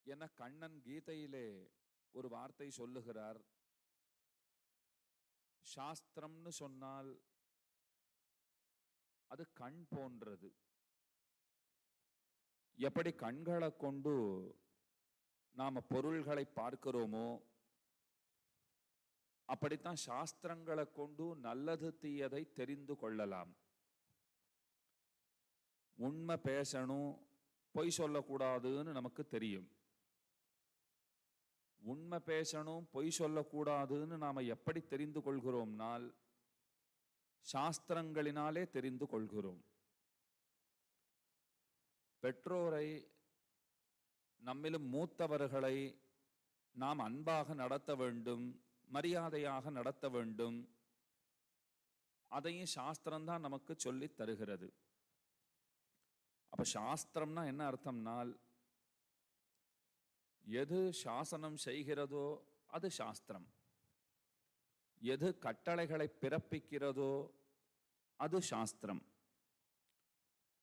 என கண்ணன் கீதையிலே ஒரு வார்த்தை சொல்லுகிறார். சாஸ்திரம்னு சொன்னால் அது கண் போன்றது. எப்படி கண்களை கொண்டு நாம பொருள்களை பார்க்கிறோமோ அப்படித்தான் சாஸ்திரங்களை கொண்டு நல்லது தீயதை தெரிந்து கொள்ளலாம். உண்மை பேசணும், பொய் சொல்லக்கூடாதுன்னு நமக்கு தெரியும். உண்மை பேசணும், பொய் சொல்லக்கூடாதுன்னு நாம எப்படி தெரிந்து கொள்கிறோம்னால் சாஸ்திரங்களினாலே தெரிந்து கொள்கிறோம். பெற்றோரை, நம்மிலும் மூத்தவர்களை நாம் அன்பாக நடத்த வேண்டும், மரியாதையாக நடத்த வேண்டும். அதையும் சாஸ்திரம்தான் நமக்கு சொல்லி தருகிறது. அப்ப சாஸ்திரம்னா என்ன அர்த்தம்னால், எது சாசனம் செய்கிறதோ அது சாஸ்திரம், எது கட்டளைகளை பிறப்பிக்கிறதோ அது சாஸ்திரம்.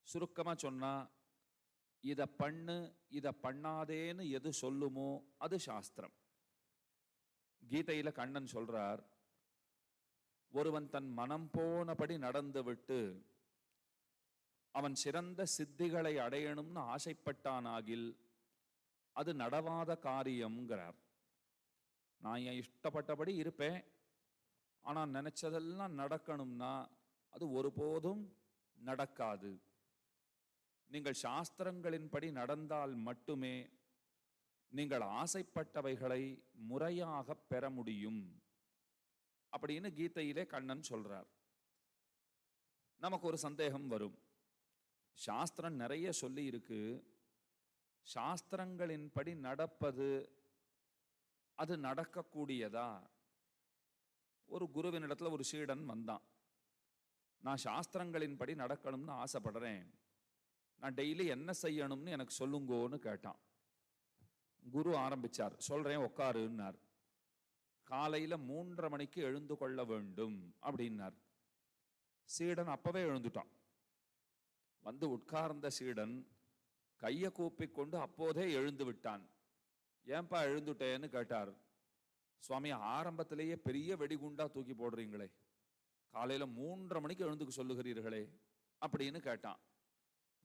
சுருக்கமா சொன்னா, இதை பண்ணு இதை பண்ணாதேன்னு எது சொல்லுமோ அது சாஸ்திரம். கீதையில கண்ணன் சொல்றார், ஒருவன் தன் மனம் போனபடி நடந்து விட்டு அவன் சிறந்த சித்திகளை அடையணும்னு ஆசைப்பட்டானாகில் அது நடவாத காரியம்ங்கிறார். நான் என் இஷ்டப்பட்டபடி இருப்பேன், ஆனால் நினைச்சதெல்லாம் நடக்கணும்னா அது ஒருபோதும் நடக்காது. நீங்கள் சாஸ்திரங்களின்படி நடந்தால் மட்டுமே நீங்கள் ஆசைப்பட்டவைகளை முறையாக பெற முடியும் அப்படின்னு கீதையிலே கண்ணன் சொல்றார். நமக்கு ஒரு சந்தேகம் வரும், சாஸ்திரம் நிறைய சொல்லி இருக்கு, சாஸ்திரங்களின்படி நடப்பது அது நடக்கக்கூடியதா? ஒரு குருவினிடத்துல ஒரு சீடன் வந்தான், நான் சாஸ்திரங்களின்படி நடக்கணும்னு ஆசைப்படுறேன், நான் டெய்லி என்ன செய்யணும்னு எனக்கு சொல்லுங்கோன்னு கேட்டான். குரு ஆரம்பிச்சார், சொல்றேன் உட்காருன்னார். காலையில 3:30 மணிக்கு எழுந்து கொள்ள வேண்டும் அப்படின்னார். சீடன் அப்பவே எழுந்துட்டான். வந்து உட்கார்ந்த சீடன் கையை கூப்பிக்கொண்டு அப்போதே எழுந்து விட்டான். ஏன்பா எழுந்துட்டேன்னு கேட்டார். சுவாமி, ஆரம்பத்திலேயே பெரிய வெடிகுண்டா தூக்கி போடுறீங்களே, காலையில 3:30 மணிக்கு எழுந்துக்க சொல்லுகிறீர்களே அப்படின்னு கேட்டான்.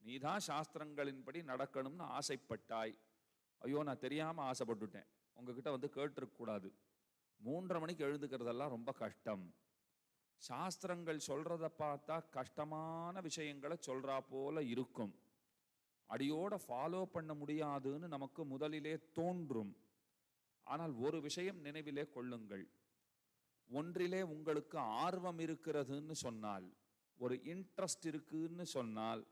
நீதான் சாஸ்திரங்களின்படி நடக்கணும்னு ஆசைப்பட்டாய். ஐயோ, நான் தெரியாம ஆசைப்பட்டுட்டேன், உங்ககிட்ட வந்து கேட்டிருக்க கூடாது. 3:30 மணிக்கு எழுந்துக்கிறதெல்லாம் ரொம்ப கஷ்டம். சாஸ்திரங்கள் சொல்றத பார்த்தா கஷ்டமான விஷயங்களை சொல்றா போல இருக்கும், அடியோட ஃபாலோ பண்ண முடியாதுன்னு நமக்கு முதலிலே தோன்றும். ஆனால் ஒரு விஷயம் நினைவிலே கொள்ளுங்கள், ஒன்றிலே உங்களுக்கு ஆர்வம் இருக்கிறதுன்னு சொன்னால், ஒரு இன்ட்ரெஸ்ட் இருக்குன்னு சொன்னால்,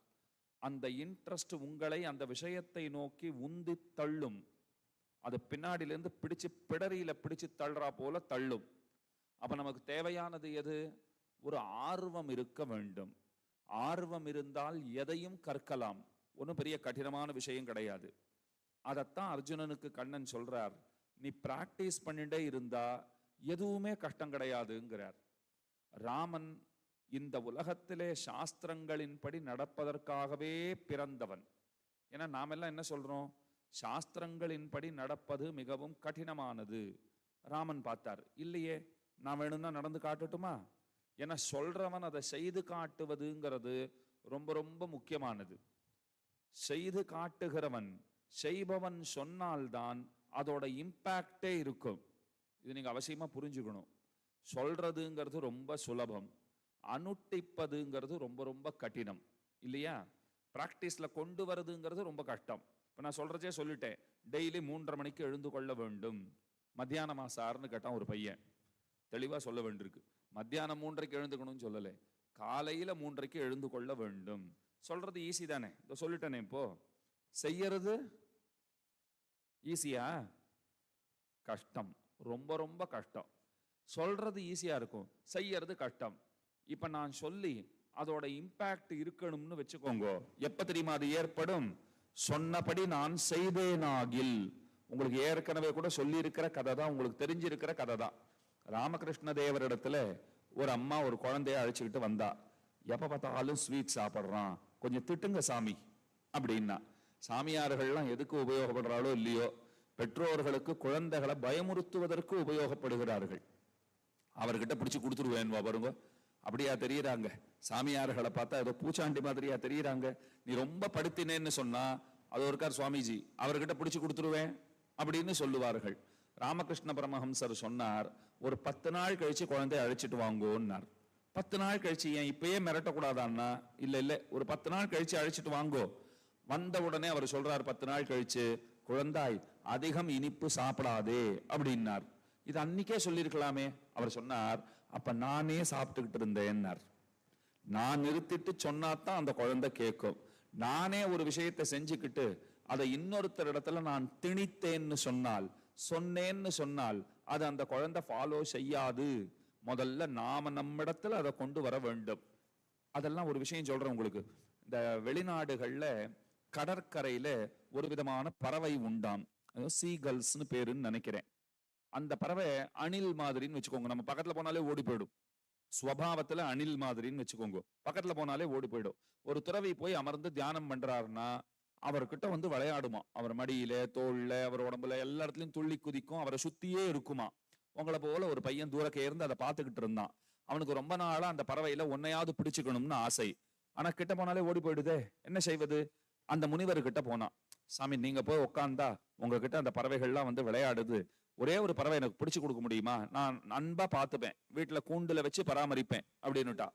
அந்த இன்ட்ரெஸ்ட் உங்களை அந்த விஷயத்தை நோக்கி உந்தி தள்ளும். அது பின்னாடியிலேருந்து பிடிச்சு பிடரியில பிடிச்சு தள்ளுறா போல தள்ளும். அப்ப நமக்கு தேவையானது எது? ஒரு ஆர்வம் இருக்க வேண்டும். ஆர்வம் இருந்தால் எதையும் கற்கலாம், ஒன்றும் பெரிய கடினமான விஷயம் கிடையாது. அதைத்தான் அர்ஜுனனுக்கு கண்ணன் சொல்றார், நீ பிராக்டிஸ் பண்ணிட்டே இருந்தா எதுவுமே கஷ்டம் கிடையாதுங்கிறார். ராமன் இந்த உலகத்திலே சாஸ்திரங்களின்படி நடப்பதற்காகவே பிறந்தவன். ஏன்னா நாமெல்லாம் என்ன சொல்றோம், சாஸ்திரங்களின்படி நடப்பது மிகவும் கடினமானது. ராமன் பார்த்தார், இல்லையே, நான் வேணும்னா நடந்து காட்டட்டுமா? ஏன்னா சொல்றவன் அதை செய்து காட்டுவதுங்கிறது ரொம்ப ரொம்ப முக்கியமானது. செய்து காட்டுகிறவன், செய்பவன் சொன்னால்தான் அதோட இம்பாக்டே இருக்கும். இது நீங்க அவசியமா புரிஞ்சுக்கணும். சொல்றதுங்கிறது ரொம்ப சுலபம், அனுட்டிப்பதுங்கிறது ரொம்ப ரொம்ப கடினம் இல்லையா? பிராக்டிஸ்ல கொண்டு வருதுங்கிறது ரொம்ப கஷ்டம். இப்போ நான் சொல்றதே சொல்லிட்டேன், டெய்லி 3:30 மணிக்கு எழுந்து கொள்ள வேண்டும். மத்தியானமா சார்னு கேட்டான் ஒரு பையன், தெளிவா சொல்ல வேண்டியிருக்கு. மத்தியானம் 3:30க்கு எழுந்துக்கணும்னு சொல்லலை, காலையில 3:30க்கு எழுந்து கொள்ள வேண்டும். சொல்றது ஈஸி தானே, இதை சொல்லிட்டேனே. இப்போ செய்யறது ஈஸியா? கஷ்டம், ரொம்ப ரொம்ப கஷ்டம். சொல்றது ஈஸியா இருக்கும், செய்யறது கஷ்டம். இப்ப நான் சொல்லி அதோட இம்பாக்ட் இருக்கணும்னு வச்சுக்கோங்க. எப்ப தெரியுமா அது ஏற்படும்? சொன்னபடி நான் செய்தேனாகில். உங்களுக்கு ஏற்கனவே கூட சொல்லி இருக்கிற கதை தான், உங்களுக்கு தெரிஞ்சிருக்கிற கதை தான். ராமகிருஷ்ண தேவரிடத்துல ஒரு அம்மா ஒரு குழந்தைய அழைச்சிக்கிட்டு வந்தா. எப்ப பார்த்தாலும் ஸ்வீட் சாப்பிட்றான், கொஞ்சம் திட்டுங்க சாமி அப்படின்னா. சாமியார்கள்லாம் எதுக்கு உபயோகப்படுறாளோ இல்லையோ, பெற்றோர்களுக்கு குழந்தைகளை பயமுறுத்துவதற்கு உபயோகப்படுகிறார்கள். அவர்கிட்ட பிடிச்சு கொடுத்துருவேன் பாருங்க, அப்படியா தெரியுறாங்க. சாமியார்களை பார்த்தா ஏதோ பூச்சாண்டி மாதிரியா தெரியுறாங்க. நீ ரொம்ப படுத்தினேன்னு சொன்னா அது ஒருக்கார் சுவாமிஜி அவர்கிட்ட பிடிச்சு கொடுத்துருவேன் அப்படின்னு சொல்லுவார்கள். ராமகிருஷ்ண பரமஹம்சர் சொன்னார், ஒரு 10 நாள் கழிச்சு குழந்தைய அழைச்சிட்டு வாங்கோன்னார். 10 நாள் கழிச்சு ஏன் இப்பயே மிரட்டக்கூடாதான்னா, இல்ல ஒரு 10 நாள் கழிச்சு அழைச்சிட்டு வாங்கோ. வந்த உடனே அவர் சொல்றார், 10 நாள் கழிச்சு, குழந்தாய் அதிகம் இனிப்பு சாப்பிடாதே அப்படின்னார். இது அன்னைக்கே சொல்லியிருக்கலாமே. அவர் சொன்னார், அப்ப நானே சாப்பிட்டுக்கிட்டு இருந்தேன்னார். நான் நிறுத்திட்டு சொன்னாதான் அந்த குழந்தை கேட்கும். நானே ஒரு விஷயத்தை செஞ்சுக்கிட்டு அதை இன்னொருத்தர் இடத்துல நான் திணித்தேன்னு சொன்னேன்னு சொன்னால் அது அந்த குழந்தை ஃபாலோ செய்யாது. முதல்ல நாம நம்மிடத்துல அதை கொண்டு வர வேண்டும். அதெல்லாம் ஒரு விஷயம் சொல்றேன் உங்களுக்கு. இந்த வெளிநாடுகள்ல கடற்கரையில ஒரு விதமான பறவை உண்டாம், சீகல்ஸ்னு பேருன்னு நினைக்கிறேன். அந்த பறவை அணில் மாதிரின்னு வச்சுக்கோங்க. நம்ம பக்கத்துல போனாலே ஓடி போயிடும். ஸ்வபாவத்துல அணில் மாதிரின்னு வச்சுக்கோங்க. பக்கத்துல போனாலே ஓடி போயிடும். ஒரு துறவி போய் அமர்ந்து தியானம் பண்றாருன்னா அவர்கிட்ட வந்து விளையாடுமா. அவர் மடியில, தோல்ல, அவர் உடம்புல எல்லா இடத்துலயும் துள்ளி குதிக்கும். அவரை சுத்தியே இருக்குமா. உங்களை போல ஒரு பையன் தூரக்கே இருந்து அதை பார்த்துக்கிட்டு இருந்தான். அவனுக்கு ரொம்ப நாளா அந்த பறவையில ஒன்னையாவது பிடிச்சுக்கணும்னு ஆசை. ஆனா கிட்ட போனாலே ஓடி போயிடுதே, என்ன செய்வது? அந்த முனிவர் கிட்ட போனான். சாமி, நீங்க போய் உட்கார்ந்தா உங்ககிட்ட அந்த பறவைகள்லாம் வந்து விளையாடுது. ஒரே ஒரு பறவை எனக்கு பிடிச்சு கொடுக்க முடியுமா? நான் அன்பா பார்த்துப்பேன், வீட்டுல கூண்டுல வச்சு பராமரிப்பேன் அப்படின்னுட்டா.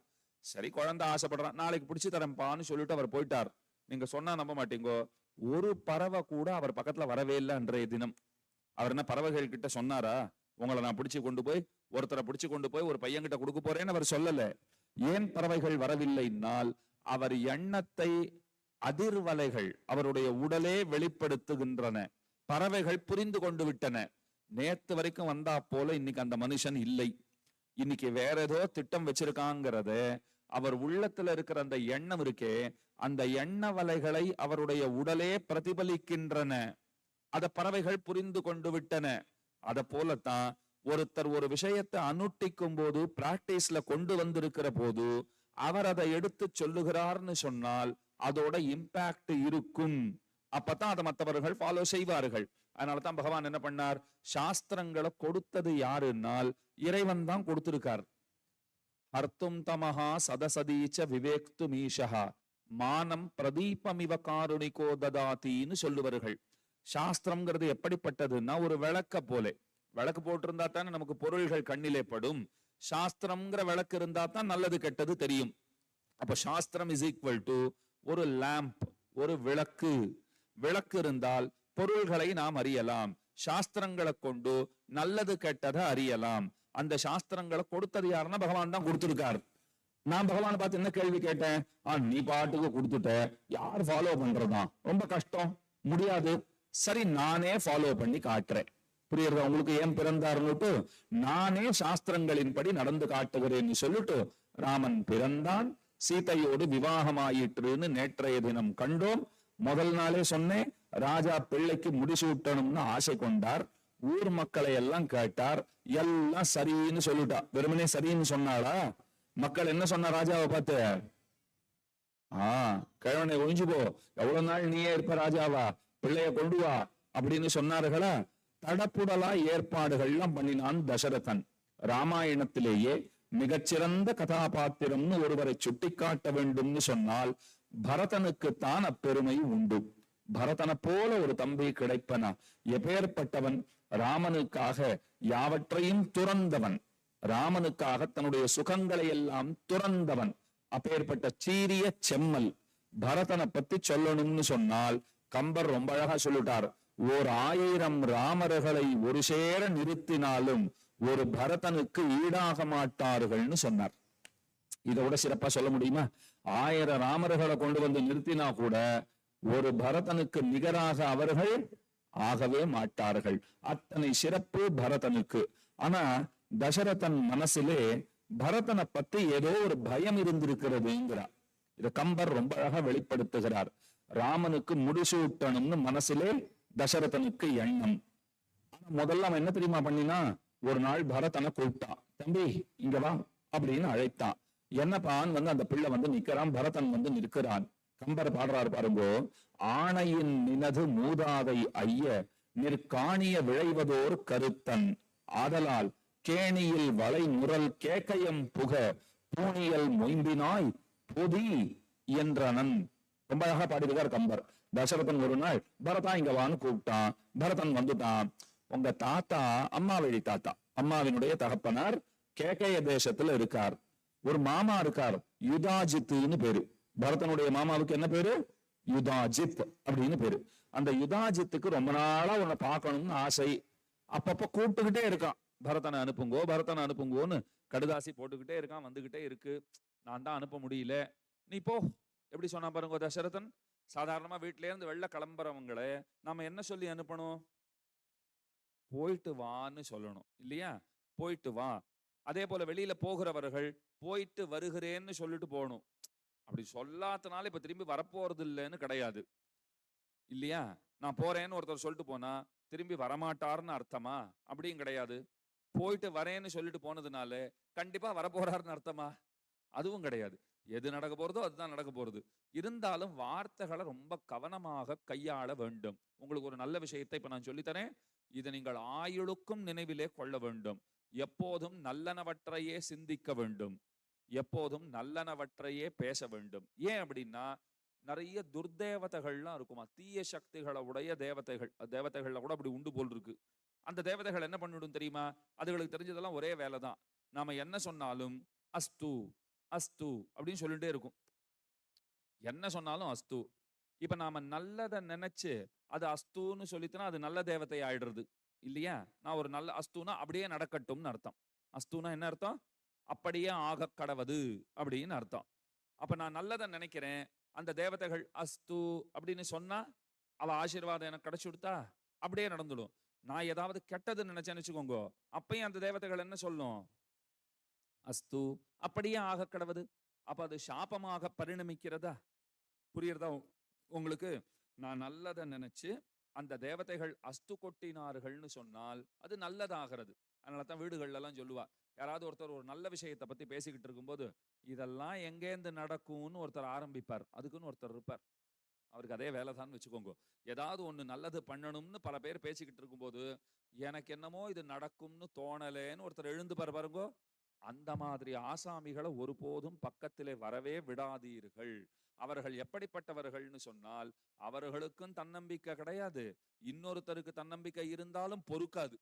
சரி, குழந்தை ஆசைப்படுறான், நாளைக்கு பிடிச்சு தரேன்பான்னு சொல்லிட்டு அவர் போயிட்டார். நீங்க சொன்னா நம்ப மாட்டீங்கோ, ஒரு பறவை கூட அவர் பக்கத்துல வரவே இல்லை அன்றைய தினம். அவர் என்ன பறவைகள் கிட்ட சொன்னாரா, உங்களை நான் பிடிச்சு கொண்டு போய் ஒருத்தரை பிடிச்சு கொண்டு போய் ஒரு பையன் கிட்ட கொடுக்க போறேன்னு அவர் சொல்லல. ஏன் பறவைகள் வரவில்லைன்னால், அவர் எண்ணத்தை அதிர்வலைகள் அவருடைய உடலே வெளிப்படுத்துகின்றன. பறவைகள் புரிந்து கொண்டு விட்டன. நேத்து வரைக்கும் வந்தா போல இன்னைக்கு அந்த மனுஷன் இல்லை, இன்னைக்கு வேற ஏதோ திட்டம் வச்சிருக்காங்கிறத அவர் உள்ளத்துல இருக்கிற அந்த எண்ணம் இருக்கே, அந்த எண்ண வலைகளை அவருடைய உடலே பிரதிபலிக்கின்றன. அத பறவைகள் புரிந்து கொண்டு விட்டன. அத போலத்தான் ஒருத்தர் ஒரு விஷயத்தை அனுட்டிக்கும் போது, பிராக்டிஸ்ல கொண்டு வந்திருக்கிற போது அவர் அதை எடுத்து சொல்லுகிறார்னு சொன்னால் அதோட இம்பாக்ட் இருக்கும். அப்பதான் அதை மற்றவர்கள் ஃபாலோ செய்வார்கள். அதனாலதான் பகவான் என்ன பண்ணார், சாஸ்திரங்களை கொடுத்தது யாருன்னால் இறைவன் தான் கொடுத்திருக்கார். அர்த்தும் தமஹா சதசதீச்ச விவேக்து மீஷா மானம் பிரதீபமிவ காருணிகோ ததாத்தின்னு சொல்லுவார்கள். சாஸ்திரம்ங்கிறது எப்படிப்பட்டதுன்னா, ஒரு விளக்க போல. விளக்கு போட்டிருந்தா தானே நமக்கு பொருள்கள் கண்ணிலே படும். சாஸ்திரம்ங்கிற விளக்கு இருந்தா தான் நல்லது கெட்டது தெரியும். அப்ப சாஸ்திரம் இஸ் ஈக்குவல் டு ஒரு லேம்ப், ஒரு விளக்கு. விளக்கு இருந்தால் பொருள்களை நாம் அறியலாம். சாஸ்திரங்களை கொண்டு நல்லது கெட்டதை அறியலாம். அந்த சாஸ்திரங்களை கொடுத்தது யாருன்னா பகவான் தான் கொடுத்திருக்கார். நான் பகவானை பார்த்து என்ன கேள்வி கேட்டேன், நீ பாட்டுக்கு கொடுத்துட்ட, யார் ஃபாலோ பண்றதா? ரொம்ப கஷ்டம், முடியாது. சரி, நானே ஃபாலோ பண்ணி காட்டுறேன். புரியுறதா உங்களுக்கு? ஏன் பிறந்தாருன்னுட்டு நானே சாஸ்திரங்களின்படி நடந்து காட்டுகிறேன்னு சொல்லிட்டு ராமன் பிறந்தான். சீதையோடு விவாகமாயிற்றுன்னு நேற்றைய தினம் கண்டோம். முதல் நாளே சொன்னேன், ராஜா பிள்ளைக்கு முடிசூட்டணும்னு ஆசை கொண்டார். ஊர் மக்களை எல்லாம் கேட்டார், எல்லாம் சரின்னு சொல்லிட்டா. வெறுமனே சரின்னு சொன்னாளா? மக்கள் என்ன சொன்ன ராஜாவை பார்த்து? கிழவனை ஒழிஞ்சு போ, எவ்வளவு நாள் நீயே இருப்ப ராஜாவா, பிள்ளைய கொண்டு வா அப்படின்னு சொன்னார்களா? தடப்புடலா ஏற்பாடுகள்லாம் பண்ணினான் தசரதன். ராமாயணத்திலேயே மிகச்சிறந்த கதாபாத்திரம்னு ஒருவரை சுட்டிக்காட்ட வேண்டும்னு சொன்னால் பரதனுக்குத்தான் அப்பெருமை உண்டு. பரதனை போல ஒரு தம்பி கிடைப்பனா? எப்பேற்பட்டவன்? ராமனுக்காக யாவற்றையும் துறந்தவன், ராமனுக்காக தன்னுடைய சுகங்களை எல்லாம் துறந்தவன். அப்பேற்பட்ட சீரிய செம்மல் பரதனை பத்தி சொல்லணும்னு சொன்னால் கம்பர் ரொம்ப அழகா சொல்லிட்டார். 1000 ராமர்களை ஒரு சேர நிறுத்தினாலும் ஒரு பரதனுக்கு ஈடாக மாட்டார்கள்னு சொன்னார். இதோட சிறப்பா சொல்ல முடியுமா? 1000 ராமர்களை கொண்டு வந்து நிறுத்தினா கூட ஒரு பரதனுக்கு நிகராக அவர்கள் ஆகவே மாட்டார்கள். அத்தனை சிறப்பு பரதனுக்கு. ஆனா தசரதன் மனசிலே பரதனை பத்தி ஏதோ ஒரு பயம் இருந்திருக்கிறதுங்கிறார். இத கம்பர் ரொம்ப அழகா வெளிப்படுத்துகிறார். ராமனுக்கு முடிசூட்டணும்னு மனசிலே தசரதனுக்கு எண்ணம். ஆனா முதல்ல அவன் என்ன தெரியுமா பண்ணினா, ஒரு நாள் பரதனை கூப்பிட்டான். தம்பி இங்க வா அப்படின்னு அழைத்தான். என்னப்பான்னு வந்து அந்த பிள்ளை வந்து நிக்கிறான், பரதன் வந்து நிற்கிறான். கம்பர் பாடுறாரு பாருங்கோ, ஆணையின் நினது மூதாதை ஐய நிற்காணிய விளைவதோர் கருத்தன் ஆதலால் கேணியில் வளை முரல் கேக்கயம் புக பூணியல் மொயம்பினாய் பொதி என்றனன். ரொம்ப அழகா பாடியிருக்கார் கம்பர். தசரதன் ஒரு நாள் பரதா இங்க வான்னு கூப்பிட்டான். பரதன் வந்துட்டான். உங்க தாத்தா அம்மா வழி தாத்தா, அம்மாவினுடைய தகப்பனார் கேக்கைய தேசத்துல இருக்கார். ஒரு மாமா இருக்கார், யுதாஜித்துன்னு பேரு. பரதனுடைய மாமாவுக்கு என்ன பேரு? யுதாஜித் அப்படின்னு பேரு. அந்த யுதாஜித்துக்கு ரொம்ப நாளா உன்னை பார்க்கணும்னு ஆசை. அப்பப்ப கூப்பிட்டுக்கிட்டே இருக்கான், பரதனை அனுப்புங்கோ பரதனை அனுப்புங்கோன்னு கடுதாசி போட்டுக்கிட்டே இருக்கான். வந்துகிட்டே இருக்கு. நான் தான் அனுப்ப முடியல, நீ போ. எப்படி சொன்னா பாருங்க தசரதன். சாதாரணமா வீட்டில இருந்து வெளில கிளம்புறவங்களை நாம என்ன சொல்லி அனுப்பணும்? போயிட்டு வான்னு சொல்லணும் இல்லையா? போயிட்டு வா. அதே போல வெளியில போகிறவர்கள் போயிட்டு வருகிறேன்னு சொல்லிட்டு போகணும். அப்படி சொல்லாதனால இப்ப திரும்பி வரப்போறது இல்லைன்னு கிடையாது இல்லையா? நான் போறேன்னு ஒருத்தர் சொல்லிட்டு போனா திரும்பி வரமாட்டாருன்னு அர்த்தமா? அப்படியும் கிடையாது. போயிட்டு வரேன்னு சொல்லிட்டு போனதுனால கண்டிப்பா வரப்போறாருன்னு அர்த்தமா? அதுவும் கிடையாது. எது நடக்க போறதோ அதுதான் நடக்க போறது. இருந்தாலும் வார்த்தைகளை ரொம்ப கவனமாக கையாள வேண்டும். உங்களுக்கு ஒரு நல்ல விஷயத்தை இப்ப நான் சொல்லித்தரேன். இதை நீங்கள் ஆயுளுக்கும் நினைவிலே கொள்ள வேண்டும். எப்போதும் நல்லனவற்றையே சிந்திக்க வேண்டும், எப்போதும் நல்லனவற்றையே பேச வேண்டும். ஏன் அப்படின்னா நிறைய துர்தேவதைகள்லாம் இருக்குமா, தீய சக்திகளை உடைய தேவதைகள்ல கூட அப்படி உண்டு போல் இருக்கு. அந்த தேவதைகள் என்ன பண்ணிடும் தெரியுமா? அதுகளுக்கு தெரிஞ்சதெல்லாம் ஒரே வேலை தான். நாம என்ன சொன்னாலும் அஸ்து அஸ்து அப்படின்னு சொல்லிட்டே இருக்கும். என்ன சொன்னாலும் அஸ்து. இப்ப நாம நல்லதை நினைச்சு அது அஸ்துன்னு சொல்லித்தனா அது நல்ல தேவதை ஆயிடுறது இல்லையா? நான் ஒரு நல்ல அஸ்துனா அப்படியே நடக்கட்டும்னு அர்த்தம். அஸ்துனா என்ன அர்த்தம்? அப்படியே ஆக கடவது அப்படின்னு அர்த்தம். அப்ப நான் நல்லதை நினைக்கிறேன், அந்த தேவதைகள் அஸ்து அப்படின்னு சொன்னா அவ ஆசீர்வாதம் எனக்கு கிடைச்சு கொடுத்தா அப்படியே நடந்துடும். நான் ஏதாவது கெட்டது நினைச்சேன்னு வச்சுக்கோங்க, அப்பயும் அந்த தேவதைகள் என்ன சொல்லும்? அஸ்து அப்படியே ஆக கடவது. அப்ப அது சாபமாக பரிணமிக்கிறதா? புரியுறதா உங்களுக்கு? நான் நல்லதை நினைச்சு அந்த தேவதைகள் அஸ்து கொட்டினார்கள்னு சொன்னால் அது நல்லதாகிறது. அதனாலதான் வீடுகள்ல எல்லாம் சொல்லுவா, யாராவது ஒருத்தர் ஒரு நல்ல விஷயத்தை பத்தி பேசிக்கிட்டு இருக்கும்போது இதெல்லாம் எங்கேந்து நடக்கும்னு ஒருத்தர் ஆரம்பிப்பார். அதுக்குன்னு ஒருத்தர் இருப்பார், அவருக்கு அதே வேலைதான் வச்சுக்கோங்க. ஏதாவது ஒண்ணு நல்லது பண்ணணும்னு பல பேர் பேசிக்கிட்டு இருக்கும்போது எனக்கு என்னமோ இது நடக்கும்னு தோணலேன்னு ஒருத்தர் எழுந்து பாருங்கோ. அந்த மாதிரி ஆசாமிகளை ஒருபோதும் பக்கத்திலே வரவே விடாதீர்கள். அவர்கள் எப்படிப்பட்டவர்கள்னு சொன்னால் அவர்களுக்கும் தன்னம்பிக்கை கிடையாது, இன்னொருத்தருக்கு தன்னம்பிக்கை இருந்தாலும் பொறுக்காது.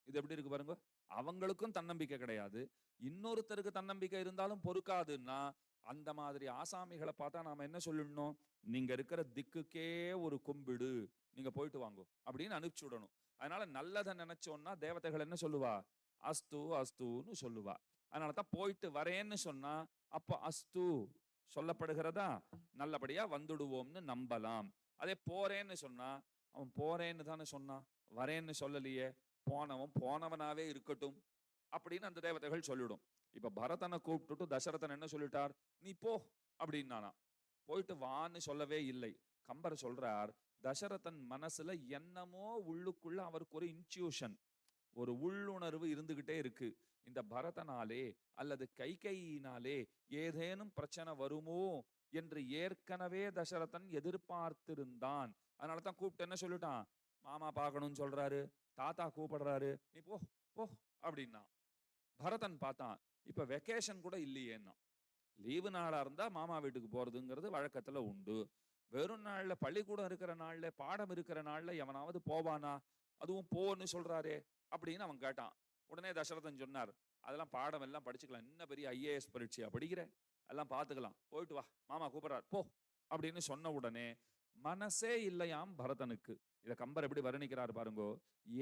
இது எப்படி இருக்கு பாருங்க. அவங்களுக்கும் தன்னம்பிக்கை கிடையாது, இன்னொருத்தருக்கு தன்னம்பிக்கை இருந்தாலும் பொறுக்காதுன்னா அந்த மாதிரி ஆசாமிகளை பார்த்தா நாம என்ன சொல்லணும்? நீங்க இருக்கிற திக்குக்கே ஒரு கும்பிடு, நீங்க போயிட்டு வாங்க அப்படின்னு அனுப்பிச்சு விடணும். அதனால நல்லதை நினைச்சோம்னா தேவதைகள் என்ன சொல்லுவா? அஸ்து அஸ்துன்னு சொல்லுவா. அதனாலதான் போயிட்டு வரேன்னு சொன்னா அப்ப அஸ்து சொல்லப்படுகிறதா, நல்லபடியா வந்துடுவோம்னு நம்பலாம். அதே போறேன்னு சொன்னா அவன் போறேன்னு தானே சொன்னான், வரேன்னு சொல்லலையே, போனவன் போனவனாவே இருக்கட்டும் அப்படின்னு அந்த தேவதைகள் சொல்லிடும். இப்ப பரதனை கூப்பிட்டுட்டு தசரதன் என்ன சொல்லிட்டார்? நீ போ அப்படின்னானா, போயிட்டு வான்னு சொல்லவே இல்லை. கம்பர் சொல்றார், தசரதன் மனசுல என்னமோ உள்ளுக்குள்ள அவருக்கு ஒரு இன்ட்யூஷன், ஒரு உள்ளுணர்வு இருந்துகிட்டே இருக்கு. இந்த பரதனாலே அல்லது கைகையினாலே ஏதேனும் பிரச்சனை வருமோ என்று ஏற்கனவே தசரதன் எதிர்பார்த்திருந்தான். அதனாலதான் கூப்பிட்டு என்ன சொல்லிட்டான்? மாமா பார்க்கணும்னு சொல்றாரு, தாத்தா கூப்பிடுறாரு, நீ போ போ அப்படின்னா. பரதன் பார்த்தான், இப்ப வெக்கேஷன் கூட இல்லையேன்னா. லீவு நாளா இருந்தா மாமா வீட்டுக்கு போறதுங்கிறது வழக்கத்துல உண்டு. வெறும் நாள்ல, பள்ளிக்கூடம் இருக்கிற நாள்ல, பாடம் இருக்கிற நாள்ல எவனாவது போவானா? அதுவும் போன்னு சொல்றாரே அப்படின்னு அவன் கேட்டான். உடனே தசரதன் சொன்னார், அதெல்லாம் பாடம் எல்லாம் படிச்சுக்கலாம், இன்னும் பெரிய ஐஏஎஸ் பரீட்சையா படிக்கிற, எல்லாம் பார்த்துக்கலாம், போயிட்டு வா, மாமா கூப்பிடுறார் போ அப்படின்னு சொன்ன உடனே மனசே இல்லையாம் பரதனுக்கு. இத கம்பர் எப்படி வர்ணிக்கிறார் பாருங்கோ.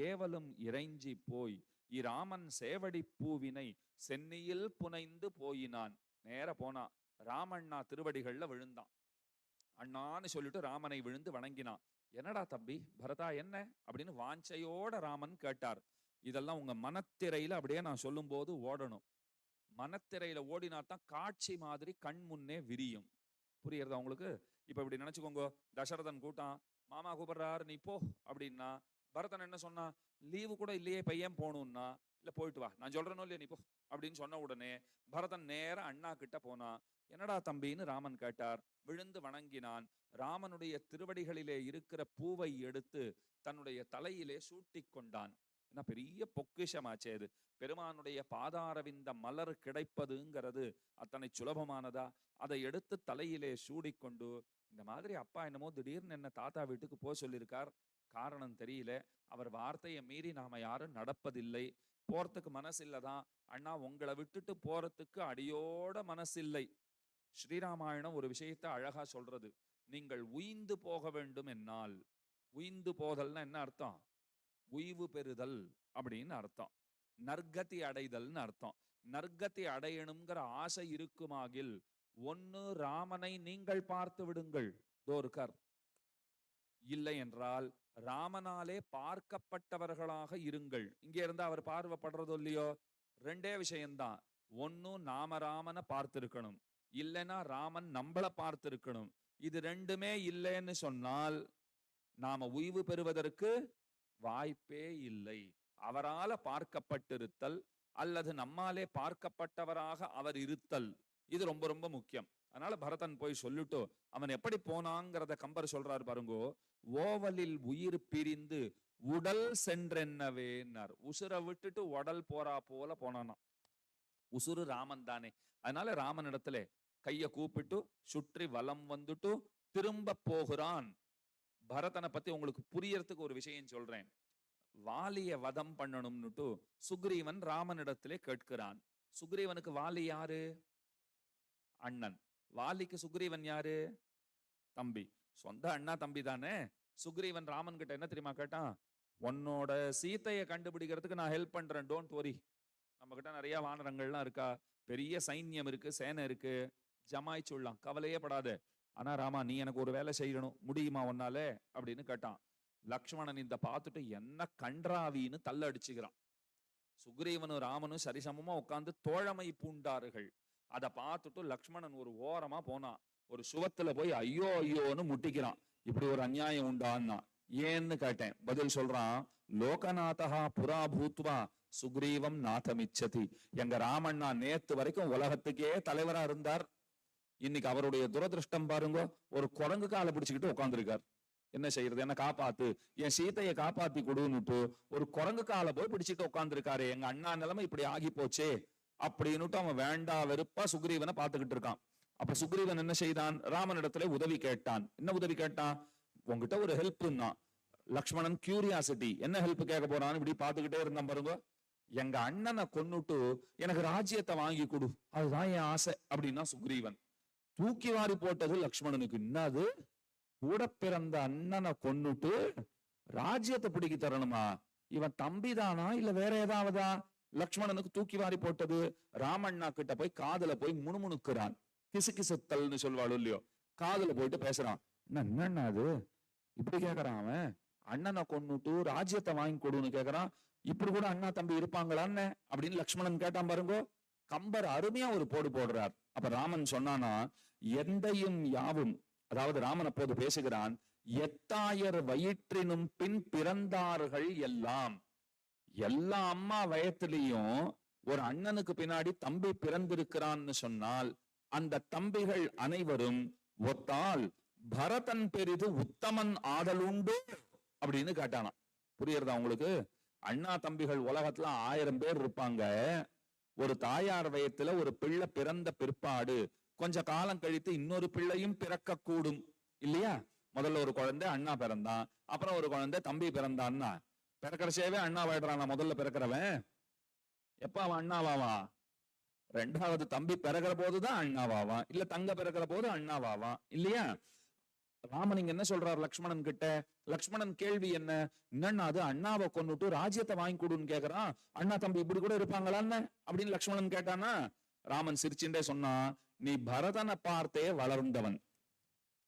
ஏவலும் இறைஞ்சி போய் இராமன் சேவடி பூவினை சென்னியில் புனைந்து போயினான். நேர போனா ராமண்ணா திருவடிகள்ல விழுந்தான். அண்ணான்னு சொல்லிட்டு ராமனை விழுந்து வணங்கினான். என்னடா தம்பி பரதா என்ன அப்படின்னு வாஞ்சையோட ராமன் கேட்டார். இதெல்லாம் உங்க மனத்திரையில அப்படியே நான் சொல்லும் போது ஓடணும். மனத்திரையில ஓடினாத்தான் காட்சி மாதிரி கண் முன்னே விரியும். புரியுறதா உங்களுக்கு? இப்ப இப்படி நினைச்சுக்கோங்க, தசரதன் கூட்டம் மாமா கூப்பிடுறாரு நீ போ அப்படின்னா பரதன் என்ன சொன்னா, லீவு கூட இல்லையே பையன் போகணும்னா, இல்ல போயிட்டு வா, நான் சொல்றேனோ இல்லையா நீ போ அப்படின்னு சொன்ன உடனே பரதன் நேர அண்ணா கிட்ட போனா. என்னடா தம்பின்னு ராமன் கேட்டார். விழுந்து வணங்கினான். ராமனுடைய திருவடிகளிலே இருக்கிற பூவை எடுத்து தன்னுடைய தலையிலே சூட்டி கொண்டான். ஏன்னா பெரிய பொக்கிஷமாச்சே அது. பெருமானுடைய பாதாரவிந்த மலர் கிடைப்பதுங்கிறது அத்தனை சுலபமானதா? அதை எடுத்து தலையிலே சூடிக்கொண்டு, இந்த மாதிரி அப்பா என்னமோ திடீர்னு என்ன தாத்தா வீட்டுக்கு போக சொல்லியிருக்கார், காரணம் தெரியல, அவர் வார்த்தையை மீறி நாம யாரும் நடப்பதில்லை, போறதுக்கு மனசு இல்லதான் அண்ணா, உங்களை விட்டுட்டு போறதுக்கு அடியோட மனசு இல்லை. ஸ்ரீராமாயணம் ஒரு விஷயத்தை அழகா சொல்றது. நீங்கள் உய்ந்து போக வேண்டும் என்னால், உய்ந்து போதல்னா என்ன அர்த்தம்? உய்வு பெறுதல் அப்படின்னு அர்த்தம். நற்கதி அடைதல்னு அர்த்தம். நற்கதி அடையணுங்கிற ஆசை இருக்குமாகில் ஒன்னு ராமனை நீங்கள் பார்த்து விடுங்கள், தோர்கர். இல்லை என்றால் ராமனாலே பார்க்கப்பட்டவர்களாக இருங்கள். இங்கே இருந்து அவர் பார்வைப்படுறதோ இல்லையோ, ரெண்டே விஷயம்தான். ஒன்னும் நாம ராமனை பார்த்திருக்கணும், இல்லைன்னா ராமன் நம்மளை பார்த்திருக்கணும். இது ரெண்டுமே இல்லைன்னு சொன்னால் நாம உய்வு பெறுவதற்கு வாய்ப்பே இல்லை. அவரால பார்க்கப்பட்டிருத்தல் அல்லது நம்மாலே பார்க்கப்பட்டவராக அவர் இருத்தல், இது ரொம்ப ரொம்ப முக்கியம். அதனால பரதன் போய் சொல்லிட்டு அவன் எப்படி போனாங்கிறத கம்பர் சொல்றாரு பாருங்கோ. ஓவலில் உயிர் பிரிந்து உடல் சென்றென்னவேன்னார். உசுரை விட்டுட்டு உடல் போறா போல போனானா. உசுறு ராமன் தானே. அதனால ராமன் இடத்துல கைய கூப்பிட்டு சுற்றி வலம் வந்துட்டு திரும்ப போகிறான். பரதனை பத்தி உங்களுக்கு புரியறதுக்கு ஒரு விஷயம் சொல்றேன். வாலிய வதம் பண்ணணும்னுட்டு சுக்ரீவன் ராமனிடத்திலே கேட்கிறான். சுக்ரீவனுக்கு வாலி யாரு? அண்ணன். வாலிக்கு சுக்ரீவன் யாரு? தம்பி. சொந்த அண்ணா தம்பி தானே. சுக்ரீவன் ராமன் கிட்ட என்ன தெரியுமா கேட்டான்? உன்னோட சீத்தையை கண்டுபிடிக்கிறதுக்கு நான் ஹெல்ப் பண்றேன், டோன்ட் வரி. நம்ம கிட்ட நிறைய வானரங்கள்லாம் இருக்கா, பெரிய சைன்யம் இருக்கு, சேனை இருக்கு, ஜமாய்ச்சுடலாம், கவலையே படாத. ஆனா ராமா, நீ எனக்கு ஒரு வேலை செய்யணும், முடியுமா உன்னால அப்படின்னு கேட்டான். லக்ஷ்மணன் இந்த பார்த்துட்டு என்ன கன்றாவின்னு தள்ள அடிச்சுக்கிறான். சுக்ரீவனும் ராமனும் சரிசமமா உட்கார்ந்து தோழமை பூண்டார்கள். அதை பார்த்துட்டு லக்ஷ்மணன் ஒரு ஓரமா போனான். ஒரு சுவத்துல போய் ஐயோ ஐயோன்னு முட்டிக்கிறான். இப்படி ஒரு அநியாயம் உண்டான்னா ஏன்னு கேட்டேன். பதில் சொல்றான், லோகநாதா புரா பூத்வா சுக்ரீவம் நாதமிச்சதி. எங்க ராமண்ணா நேத்து வரைக்கும் உலகத்துக்கே தலைவரா இருந்தார். இன்னைக்கு அவருடைய துரதிருஷ்டம் பாருங்க, ஒரு குரங்கு காலை பிடிச்சுக்கிட்டு உட்காந்துருக்கார். என்ன செய்யறது, என்ன காப்பாத்து, என் சீத்தையை காப்பாத்தி கொடுன்னுட்டு ஒரு குரங்கு காலை போய் பிடிச்சிட்டு உட்காந்துருக்காரு. எங்க அண்ணா நிலைமை இப்படி ஆகி போச்சே அப்படின்னுட்டு அவன் வேண்டா வெறுப்பா சுக்ரீவனை பார்த்துக்கிட்டு இருக்கான். அப்ப சுக்ரீவன் என்ன செய்தான்? ராமனிடத்துல உதவி கேட்டான். என்ன உதவி கேட்டான்? உங்ககிட்ட ஒரு ஹெல்ப்னா. லக்ஷ்மணன் கியூரியாசிட்டி, என்ன ஹெல்ப் கேட்க போறான்னு இப்படி பார்த்துக்கிட்டே இருந்தான் பாருங்க. எங்க அண்ணனை கொன்னுட்டு எனக்கு ராஜ்யத்தை வாங்கி கொடு, அதுதான் என் ஆசை அப்படின்னா சுக்ரீவன். தூக்கி வாரி போட்டது லக்ஷ்மணனுக்கு. என்னது, கூட பிறந்த அண்ணனை கொன்னுட்டு ராஜ்யத்தை பிடிக்க தரணுமா? இவன் தம்பி தானா இல்ல வேற ஏதாவதா? லக்ஷ்மணனுக்கு தூக்கி வாரி போட்டது. ராமண்ணா கிட்ட போய் காதுல போய் முணுமுணுக்கிறான். கிசுகிசுத்தல்னு சொல்வாள் இல்லையோ, காதுல போயிட்டு பேசுறான். என்னன்னா அது இப்படி கேக்குறான் அவன்? அண்ணனை கொன்னுட்டு ராஜ்யத்தை வாங்கி கொடுன்னு கேக்குறான். இப்படி கூட அண்ணா தம்பி இருப்பாங்களான்னு அப்படின்னு லக்ஷ்மணன் கேட்டான் பாருங்க. கம்பர் அருமையா ஒரு போடு போடுறார். அப்ப ராமன் சொன்னானா, எந்தையும் யாவும், அதாவது ராமன் அப்போது பேசுகிறான், எத்தாயர் வயிற்றினும் பின் பிறந்தார்கள் எல்லாம். எல்லா அம்மா வயத்திலையும் ஒரு அண்ணனுக்கு பின்னாடி தம்பி பிறந்திருக்கிறான்னு சொன்னால் அந்த தம்பிகள் அனைவரும் ஒத்தால் பரதன் பெரிது உத்தமன் ஆதலுண்டு அப்படின்னு கேட்டானா. புரியுறதா உங்களுக்கு? அண்ணா தம்பிகள் உலகத்துல 1000 பேர் இருப்பாங்க. ஒரு தாயார் வயத்துல ஒரு பிள்ளை பிறந்த பிற்பாடு கொஞ்ச காலம் கழித்து இன்னொரு பிள்ளையும் பிறக்க கூடும் இல்லையா? முதல்ல ஒரு குழந்தை அண்ணா பிறந்தான், அப்புறம் ஒரு குழந்தை தம்பி பிறந்தான்னா பிறக்கிறச்சேவே அண்ணா வாயிடுறான். முதல்ல பிறக்கிறவன் எப்ப அவன் அண்ணாவாவா? ரெண்டாவது தம்பி பிறக்கிற போதுதான் அண்ணாவாவான், இல்ல தங்க பிறக்கிற போது அண்ணாவாவான் இல்லையா? ராமன் இங்க என்ன சொல்றாரு லக்ஷ்மணன் கிட்ட? லக்ஷ்மணன் கேள்வி என்ன? என்னன்னா அது அண்ணாவை கொன்னுட்டு ராஜ்யத்தை வாங்கி கொடுன்னு கேக்குறான். அண்ணா தம்பி இப்படி கூட இருப்பாங்களான்னு அப்படின்னு லக்ஷ்மணன் கேட்டானா? ராமன் சிரிச்சுட்டே சொன்னா, நீ பரதனை பார்த்தே வளர்ந்தவன்,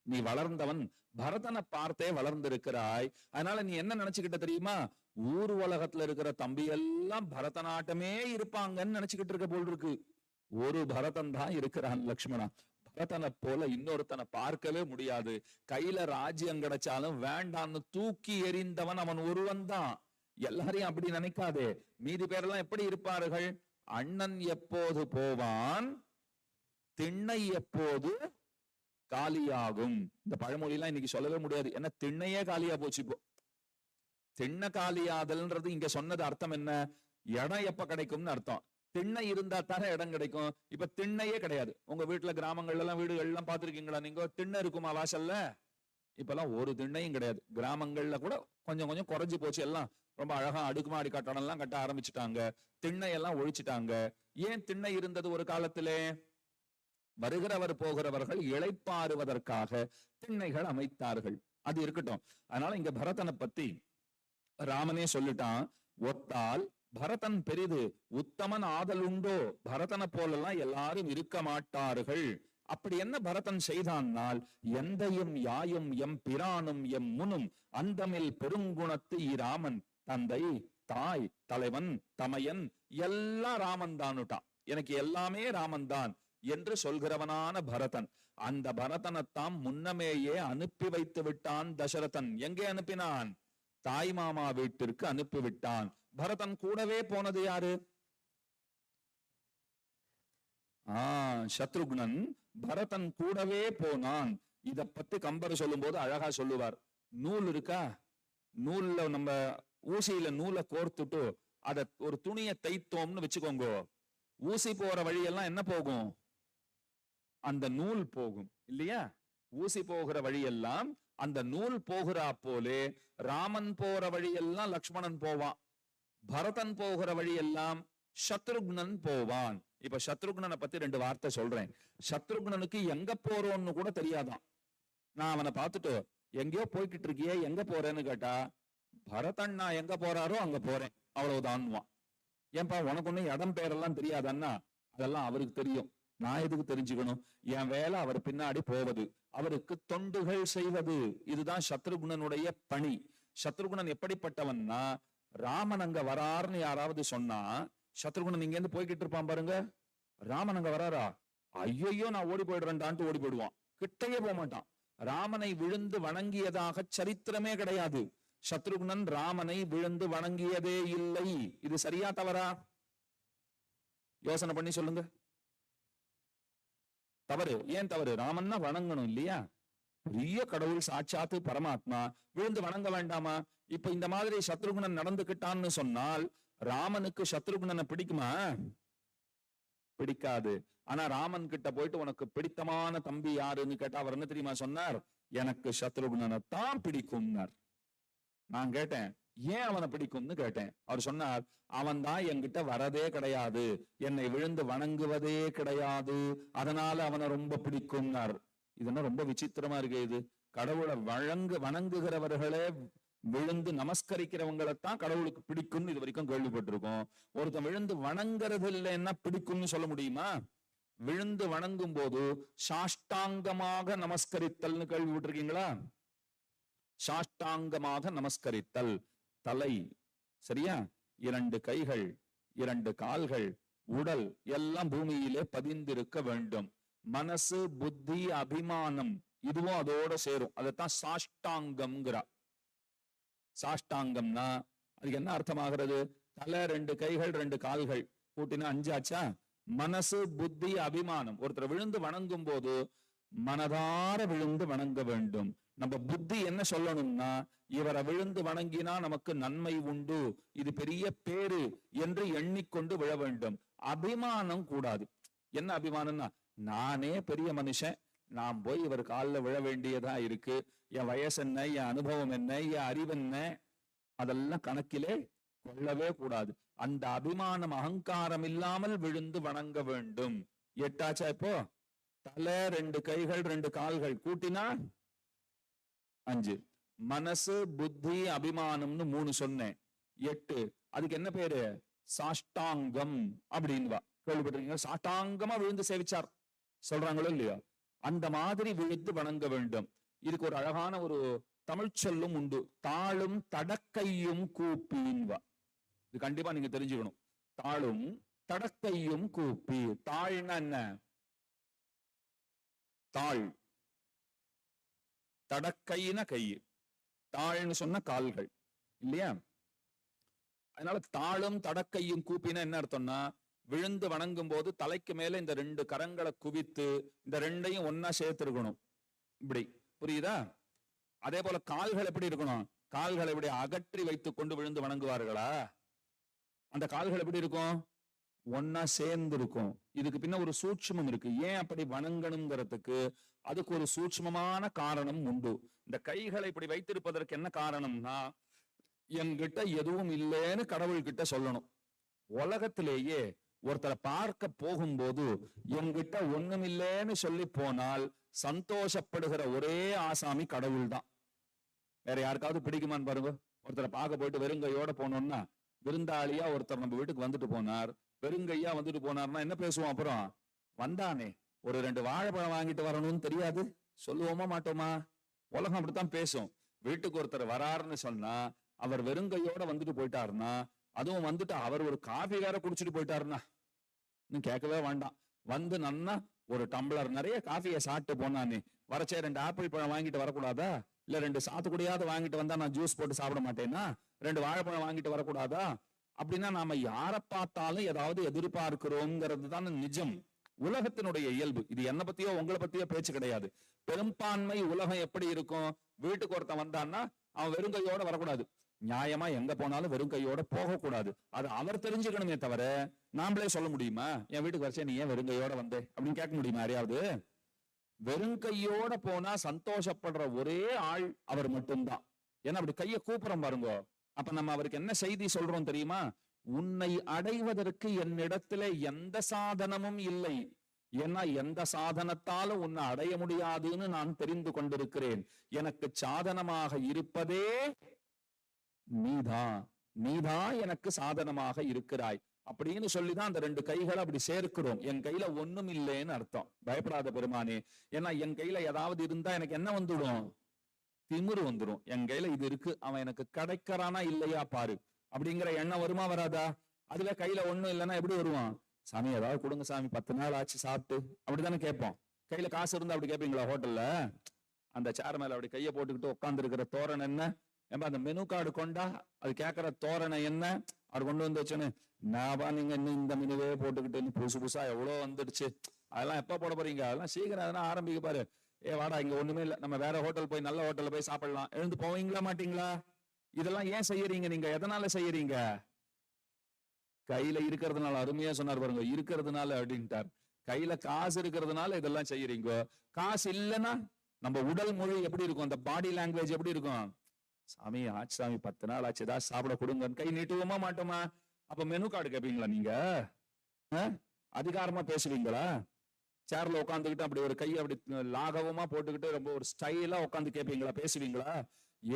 நீ வளர்ந்தவன், பரதனை பார்த்தே வளர்ந்திருக்கிறாய். அதனால நீ என்ன நினைச்சுக்கிட்ட தெரியுமா? ஊர் உலகத்துல இருக்கிற தம்பி எல்லாம் பரதநாட்டமே இருப்பாங்கன்னு நினைச்சுக்கிட்டு இருக்க போல் இருக்கு. ஒரு பரதன் தான் இருக்கிறான் லக்ஷ்மணா. பரதனை போல இன்னொருத்தனை பார்க்கவே முடியாது. கையில ராஜ்யம் கிடைச்சாலும் வேண்டான்னு தூக்கி எறிந்தவன் அவன் ஒருவன் தான். எல்லாரையும் அப்படி நினைக்காதே. மீதி பேரெல்லாம் எப்படி இருப்பார்கள்? அண்ணன் எப்போது போவான், திண்ணை எப்போது காலியாகும். இந்த பழமொழி எல்லாம் இன்னைக்கு சொல்லவே முடியாது. ஏன்னா திண்ணையே காலியா போச்சு. இப்போ திண்ணை காலியாதல்ன்றது இங்க சொன்னது அர்த்தம் என்ன? இடம் எப்ப கிடைக்கும்னு அர்த்தம். திண்ணை இருந்தா தானே இடம் கிடைக்கும். இப்ப திண்ணையே கிடையாது. உங்க வீட்டுல கிராமங்கள்ல எல்லாம் வீடுகள் எல்லாம் பாத்துருக்கீங்களா நீங்க? திண்ணை இருக்குமா வாசல்ல? இப்பெல்லாம் ஒரு திண்ணையும் கிடையாது. கிராமங்கள்ல கூட கொஞ்சம் கொஞ்சம் குறைஞ்சு போச்சு. எல்லாம் ரொம்ப அழகா அடுக்குமாடி கட்டடம் எல்லாம் கட்ட ஆரம்பிச்சுட்டாங்க. திண்ணை எல்லாம் ஒழிச்சுட்டாங்க. ஏன் திண்ணை இருந்தது ஒரு காலத்திலே? வருகிறவர் போகிறவர்கள் இளைப்பாறுவதற்காக திண்ணைகள் அமைத்தார்கள். அது இருக்கட்டும். அதனால இங்க பரதனை பத்தி ராமனே சொல்லிட்டான். ஒத்தால் பரதன் பெரிது, உத்தமன் ஆதல் உண்டோ? பரதனை போலெல்லாம் எல்லாரும் இருக்க மாட்டார்கள். அப்படி என்ன பரதன் செய்தான்னால், எந்தையும் யாயும் எம் பிரானும் எம் முனும் அந்தமில் பெருங்குணத்து இராமன். தந்தை, தாய், தலைவன், தமையன் எல்லாம் ராமன் தானுட்டான். எனக்கு எல்லாமே ராமன் தான் என்று சொல்கிறவனான பரதன். அந்த பரதனைத்தான் முன்னமேயே அனுப்பி வைத்து விட்டான் தசரதன். எங்கே அனுப்பினான்? தாய் மாமா வீட்டிற்கு அனுப்பிவிட்டான். பரதன் கூடவே போனது யாரு? சத்ருக்னன் பரதன் கூடவே போனான். இத பத்தி கம்பர் சொல்லும் போது அழகா சொல்லுவார். நூல் இருக்கா, நூல்ல நம்ம ஊசியில நூலை கோர்த்துட்டு அத ஒரு துணியை தைத்தோம்னு வச்சுக்கோங்க. ஊசி போற வழியெல்லாம் என்ன போகும்? அந்த நூல் போகும் இல்லையா? ஊசி போகிற வழியெல்லாம் அந்த நூல் போகிறா போலே ராமன் போற வழியெல்லாம் லக்ஷ்மணன் போவான். பரதன் போகிற வழியெல்லாம் சத்ருக்னன் போவான். இப்ப சத்ருக்னனை பத்தி 2 வார்த்தை சொல்றேன். சத்ருக்னனுக்கு எங்க போறோம்னு கூட தெரியாதான். நான் அவனை பார்த்துட்டு எங்கேயோ போய்கிட்டு இருக்கியே, எங்க போறேன்னு கேட்டா, பரதன் நான் எங்க போறாரோ அங்க போறேன் அவ்வளவுதான்வான். ஏன்பா உனக்கு ஒண்ணு இடம் பேரெல்லாம் தெரியாதன்னா? அதெல்லாம் அவருக்கு தெரியும். நான் எதுக்கு தெரிஞ்சுக்கணும்? என் வேலை அவர் பின்னாடி போவது, அவருக்கு தொண்டுகள் செய்வது. இதுதான் சத்ருகுணனுடைய பணி. சத்ருகுணன் எப்படிப்பட்டவன்னா, ராமன் அங்க வராருன்னு யாராவது சொன்னா, சத்ருகுணன் இங்க இருந்து போய்கிட்டு இருப்பான் பாருங்க. ராமன் அங்க வராரா, ஐயோ நான் ஓடி போயிடுறேன்டான்ட்டு ஓடி போயிடுவான். கிட்டையே போக மாட்டான். ராமனை விழுந்து வணங்கியதாக சரித்திரமே கிடையாது. சத்ருகுணன் ராமனை விழுந்து வணங்கியதே இல்லை. இது சரியா தவறா? யோசனை பண்ணி சொல்லுங்க. தவறு. ஏன் தவறு? ராமன்னா வணங்கணும் இல்லையா? பெரிய கடவுள், சாட்சாத்து பரமாத்மா, விழுந்து வணங்க வேண்டாமா? இப்ப இந்த மாதிரி சத்ருகுணன் நடந்துகிட்டான்னு சொன்னால் ராமனுக்கு சத்ருகுணனை பிடிக்குமா? பிடிக்காது. ஆனா ராமன் கிட்ட போயிட்டு உனக்கு பிடித்தமான தம்பி யாருன்னு கேட்டா அவர் என்ன தெரியுமா சொன்னார்? எனக்கு சத்ருகுணனைத்தான் பிடிக்கும்னார். நான் கேட்டேன் ஏன் அவனை பிடிக்கும்னு கேட்டேன். அவர் சொன்னார், அவன் தான் என்கிட்ட வரதே கிடையாது, என்னை விழுந்து வணங்குவதே கிடையாது, அதனால அவனை ரொம்ப பிடிக்கும்னார். இதெல்லாம் ரொம்ப விசித்திரமா இருக்கு. இது கடவுளை வணங்குகிறவர்களே விழுந்து நமஸ்கரிக்கிறவங்களைத்தான் கடவுளுக்கு பிடிக்கும்னு இது வரைக்கும் கேள்விப்பட்டிருக்கோம். ஒருத்தன் விழுந்து வணங்குறது இல்லைன்னா பிடிக்கும்னு சொல்ல முடியுமா? விழுந்து வணங்கும் போது சாஷ்டாங்கமாக நமஸ்கரித்தல்னு கேள்விப்பட்டிருக்கீங்களா? சாஷ்டாங்கமாக நமஸ்கரித்தல். தலை சரியா, 2 கைகள், 2 கால்கள், உடல் எல்லாம் பூமியிலே பதிந்திருக்க வேண்டும். மனசு, புத்தி, அபிமானம் இதுவும் அதோட சேரும். அதைத்தான் சாஷ்டாங்கம்ங்கிறா. சாஷ்டாங்கம்னா அதுக்கு என்ன அர்த்தமாகிறது? தலை, 2 கைகள், 2 கால்கள் கூட்டினா 5 ஆச்சா? மனசு, புத்தி, அபிமானம். ஒருத்தர் விழுந்து வணங்கும் போது மனதார விழுந்து வணங்க வேண்டும். நம்ம புத்தி என்ன சொல்லணும்னா, இவரை விழுந்து வணங்கினா நமக்கு நன்மை உண்டு, இது பெரிய பேரு என்று எண்ணிக்கொண்டு விழ வேண்டும். அபிமானம் கூடாது. என்ன அபிமானம்னா, நானே பெரிய மனுஷன், நான் போய் இவர் காலில் விழ வேண்டியதா இருக்கு, என் வயசு என்ன, என் அனுபவம் என்ன, என் அறிவு என்ன, அதெல்லாம் கணக்கிலே கொள்ளவே கூடாது. அந்த அபிமானம், அகங்காரம் இல்லாமல் விழுந்து வணங்க வேண்டும். 8 ஆச்சா? இப்போ தலை, 2 கைகள், 2 கால்கள் கூட்டினா 5. மனசு, புத்தி, அபிமானம்னு 3 சொன்னேன். 8. அதுக்கு என்ன பேரு? சாஷ்டாங்கம் அப்படின்னு கேள்விப்பட்டிருக்கீங்க? சாஷ்டாங்கமா விழுந்து சேவிச்சார் சொல்றாங்களோ இல்லையா? அந்த மாதிரி விழுந்து வணங்க வேண்டும். இதுக்கு ஒரு அழகான ஒரு தமிழ் சொல்லும் உண்டு. தாளும் தடக்கையும் கூப்பின்வா. இது கண்டிப்பா நீங்க தெரிஞ்சுக்கணும். தாளும் தடக்கையும் கூப்பி. தாழ்னா என்ன? தாள், தடக்கையின கை, தாள்னு சொன்ன கால்கள் இல்லையா? அதனால தாளும் தடக்கையும் கூப்பினா என்ன அர்த்தம்னா, விழுந்து வணங்கும் போது தலைக்கு மேல இந்த ரெண்டு கரங்களை குவித்து இந்த ரெண்டையும் ஒன்னா சேர்த்திருக்கணும். இப்படி புரியுதா? அதே போல கால்கள் எப்படி இருக்கணும்? கால்களை இப்படி அகற்றி வைத்துக் கொண்டு விழுந்து வணங்குவார்களா? அந்த கால்கள் எப்படி இருக்கும்? ஒன்னா சேர்ந்து இருக்கும். இதுக்கு பின்ன ஒரு சூட்சுமம் இருக்கு. ஏன் அப்படி வணங்கணுங்கிறதுக்கு அதுக்கு ஒரு சூட்சுமமான காரணம் உண்டு. இந்த கைகளை இப்படி வைத்திருப்பதற்கு என்ன காரணம்னா, என்கிட்ட எதுவும் இல்லைன்னு கடவுள்கிட்ட சொல்லணும். உலகத்திலேயே ஒருத்தரை பார்க்க போகும்போது என்கிட்ட ஒண்ணும் இல்லைன்னு சொல்லி போனால் சந்தோஷப்படுகிற ஒரே ஆசாமி கடவுள் தான். வேற யாருக்காவது பிடிக்குமான்னு பாருங்க. ஒருத்தரை பார்க்க போயிட்டு வெறுங்கையோட போனோம்னா, விருந்தாளியா ஒருத்தர் நம்ம வீட்டுக்கு வந்துட்டு போனார், வெறுங்கையா வந்துட்டு போனார்னா என்ன பேசுவோம்? அப்புறம் வந்தானே ஒரு 2 வாழைப்பழம் வாங்கிட்டு வரணும்னு தெரியாது சொல்லுவோமா மாட்டோமா? உலகம் அப்படித்தான் பேசும். வீட்டுக்கு ஒருத்தர் வராருன்னு சொன்னா, அவர் வெறுங்கையோட வந்துட்டு போயிட்டாருன்னா, அதுவும் வந்துட்டு அவர் ஒரு காஃபி வேற குடிச்சிட்டு போயிட்டாருன்னா இன்னும் கேட்கவே வேண்டாம். வந்து நன்னா ஒரு டம்ளர் நிறைய காஃபியை சாப்பிட்டு போனானே, வரச்சே 2 ஆப்பிள் பழம் வாங்கிட்டு வரக்கூடாதா? இல்ல 2 சாத்துக்குடியாவது வாங்கிட்டு வந்தா நான் ஜூஸ் போட்டு சாப்பிட மாட்டேன்னா? 2 வாழைப்பழம் வாங்கிட்டு வரக்கூடாதா? அப்படின்னா நாம யாரை பார்த்தாலும் ஏதாவது எதிர்பார்க்கிறோங்கிறது தான் நிஜம். உலகத்தினுடைய இயல்பு இது. என்ன பத்தியோ உங்களை பத்தியோ பேச்சு கிடையாது. பெரும்பான்மை உலகம் எப்படி இருக்கும்? வீட்டுக்கு ஒருத்தன் வந்தான்னா அவன் வெறுங்கையோட வரக்கூடாது. நியாயமா எங்க போனாலும் வெறும் கையோட போகக்கூடாது. அது அவர் தெரிஞ்சுக்கணுமே தவிர நாமளே சொல்ல முடியுமா? என் வீட்டுக்கு வரைச்சே நீ ஏன் வெறுங்கையோட வந்தே அப்படின்னு கேட்க முடியுமா யாரையாவது? வெறுங்கையோட போனா சந்தோஷப்படுற ஒரே ஆள் அவர் மட்டும்தான். ஏன்னா அப்படி கையை கூப்புறோம் பாருங்க. அப்ப நம்ம அவருக்கு என்ன செய்தி சொல்றோம் தெரியுமா? உன்னை அடைவதற்கு என்னிடத்துல எந்த சாதனமும் இல்லை. ஏன்னா எந்த சாதனத்தாலும் உன்னை அடைய முடியாதுன்னு நான் தெரிந்து கொண்டிருக்கிறேன். எனக்கு சாதனமாக இருப்பதே நீதான். நீதான் எனக்கு சாதனமாக இருக்கிறாய் அப்படின்னு சொல்லிதான் அந்த 2 கைகளை அப்படி சேர்க்கிறோம். என் கையில ஒண்ணும் இல்லைன்னு அர்த்தம். பயப்படாத பெருமானே. ஏன்னா என் கையில ஏதாவது இருந்தா எனக்கு என்ன வந்துடும்? திமிரு வந்துடும். என் கையில இது இருக்கு, அவன் எனக்கு கிடைக்கிறானா இல்லையா பாரு அப்படிங்கிற எண்ணம் வருமா வராதா? அதுல கையில ஒண்ணும் இல்லைன்னா எப்படி வருவான்? சாமி ஏதாவது கொடுங்க சாமி, 10 நாள் ஆச்சு சாப்பிட்டு அப்படித்தானே கேட்போம். கையில காசு இருந்தா அப்படி கேட்பீங்களா? ஹோட்டல்ல அந்த சேர் மேல அப்படி கையை போட்டுக்கிட்டு உட்கார்ந்து இருக்கிற தோரணை என்ன? ஏன்பா அந்த மெனு கார்டு கொண்டா அது கேட்கற தோரணை என்ன? அவர் கொண்டு வந்து வச்சோன்னு, நாபா நீங்க இன்னும் இந்த மெனுவே போட்டுக்கிட்டு புதுசு புதுசா எவ்வளவு வந்துடுச்சு, அதெல்லாம் எப்ப போட போறீங்க? அதெல்லாம் சீக்கிரம் அதெல்லாம் ஆரம்பிக்க பாரு. வாடா இங்க ஒண்ணுமே இல்ல, நம்ம வேற ஹோட்டல் போய் நல்ல ஹோட்டல்ல போய் சாப்பிடலாம். எழுந்து போவீங்களா மாட்டீங்களா? இதெல்லாம் ஏன் செய்யறீங்க நீங்க? எதனால செய்யறீங்க? கையில இருக்கிறதுனால. அருமையா சொன்னார் பாருங்க, இருக்கிறதுனால அப்படின்ட்டார். கையில காசு இருக்கிறதுனால இதெல்லாம் செய்யறீங்க. காசு இல்லைன்னா நம்ம உடல் மொழி எப்படி இருக்கும்? அந்த பாடி லாங்குவேஜ் எப்படி இருக்கும்? சாமி ஆச்சு சாமி 10 நாள் ஆச்சு, ஏதாவது சாப்பிட கொடுங்க. கை நீட்டுவோமா மாட்டோமா? அப்ப மெனு கார்டு கேட்பீங்களா நீங்க? அதிகாரமா பேசுவீங்களா? சேர்ல உட்காந்துக்கிட்டு அப்படி ஒரு கையை அப்படி லாகவமா போட்டுக்கிட்டு ரொம்ப ஒரு ஸ்டைலா உட்காந்து கேட்பீங்களா? பேசுவீங்களா?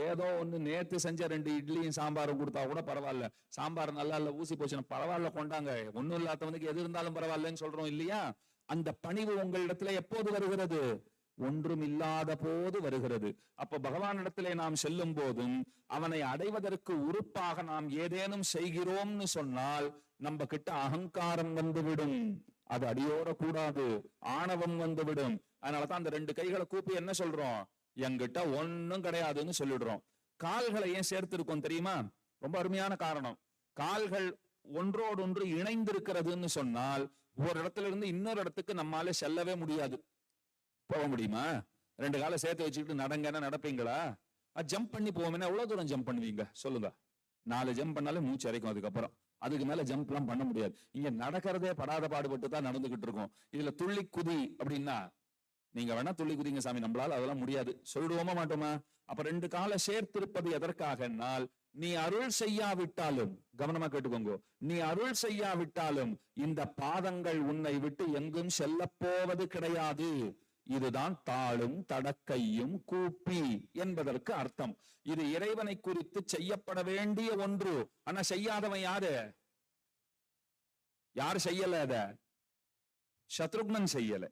ஏதோ ஒண்ணு நேத்து செஞ்ச 2 இட்லியும் சாம்பாரும் கொடுத்தா கூட பரவாயில்ல, சாம்பார் நல்லா இல்ல ஊசி போச்சுன்னா பரவாயில்ல கொண்டாங்க, ஒண்ணும் இல்லாதவனுக்கு எது இருந்தாலும் பரவாயில்லன்னு சொல்றோம் இல்லையா? அந்த பணிவு உங்களிடத்துல எப்போது வருகிறது? ஒன்றும் இல்லாத போது வருகிறது. அப்ப பகவானிடத்திலே நாம் செல்லும் போதும் அவனை அடைவதற்கு உறுப்பாக நாம் ஏதேனும் செய்கிறோம்னு சொன்னால் நம்ம கிட்ட அகங்காரம் வந்துவிடும். அது அடியோட கூடாது, ஆணவம் வந்துவிடும். அதனாலதான் அந்த 2 கைகளை கூப்பி என்ன சொல்றோம்? என்கிட்ட ஒன்னும் கிடையாதுன்னு சொல்லிடுறோம். கால்களை ஏன் சேர்த்திருக்கோம் தெரியுமா? ரொம்ப அருமையான காரணம். கால்கள் ஒன்றோடொன்று இணைந்திருக்கிறதுன்னு சொன்னால் ஒரு இடத்துல இருந்து இன்னொரு இடத்துக்கு நம்மால செல்லவே முடியாது. போக முடியுமா? 2 காலை சேர்த்து வச்சுக்கிட்டு நடங்கன்னா நடப்பீங்களா? ஜம்ப் பண்ணி போவோம்னா எவ்வளவு தூரம் ஜம்ப் பண்ணுவீங்க சொல்லுங்க? 4 ஜம்ப் பண்ணாலே மூச்சு அரைக்கும். அதுக்கு மேல ஜம்ப் எல்லாம் பண்ண முடியாது. இங்க நடக்கிறதே படாத பாடுபட்டு தான் நடந்துகிட்டு இருக்கோம். இதுல துள்ளி குதி அப்படின்னா நீங்க வேணா துள்ளி குதிங்க சாமி, நம்மளால அதெல்லாம் முடியாது சொல்லிடுவோமா மாட்டோமா? அப்ப 2 காலை சேர்த்திருப்பது எதற்காகனால், நீ அருள் செய்யாவிட்டாலும், கவனமா கேட்டுக்கோங்க, நீ அருள் செய்யாவிட்டாலும் இந்த பாதங்கள் உன்னை விட்டு எங்கும் செல்ல போவது கிடையாது. இதுதான் தாளும் தடக்கையும் கூப்பி என்பதற்கு அர்த்தம். இது இறைவனை குறித்து செய்யப்பட வேண்டிய ஒன்று. ஆனா செய்யாதவன் யாரு? யாரு செய்யல? அத சத்ருக்னன் செய்யல.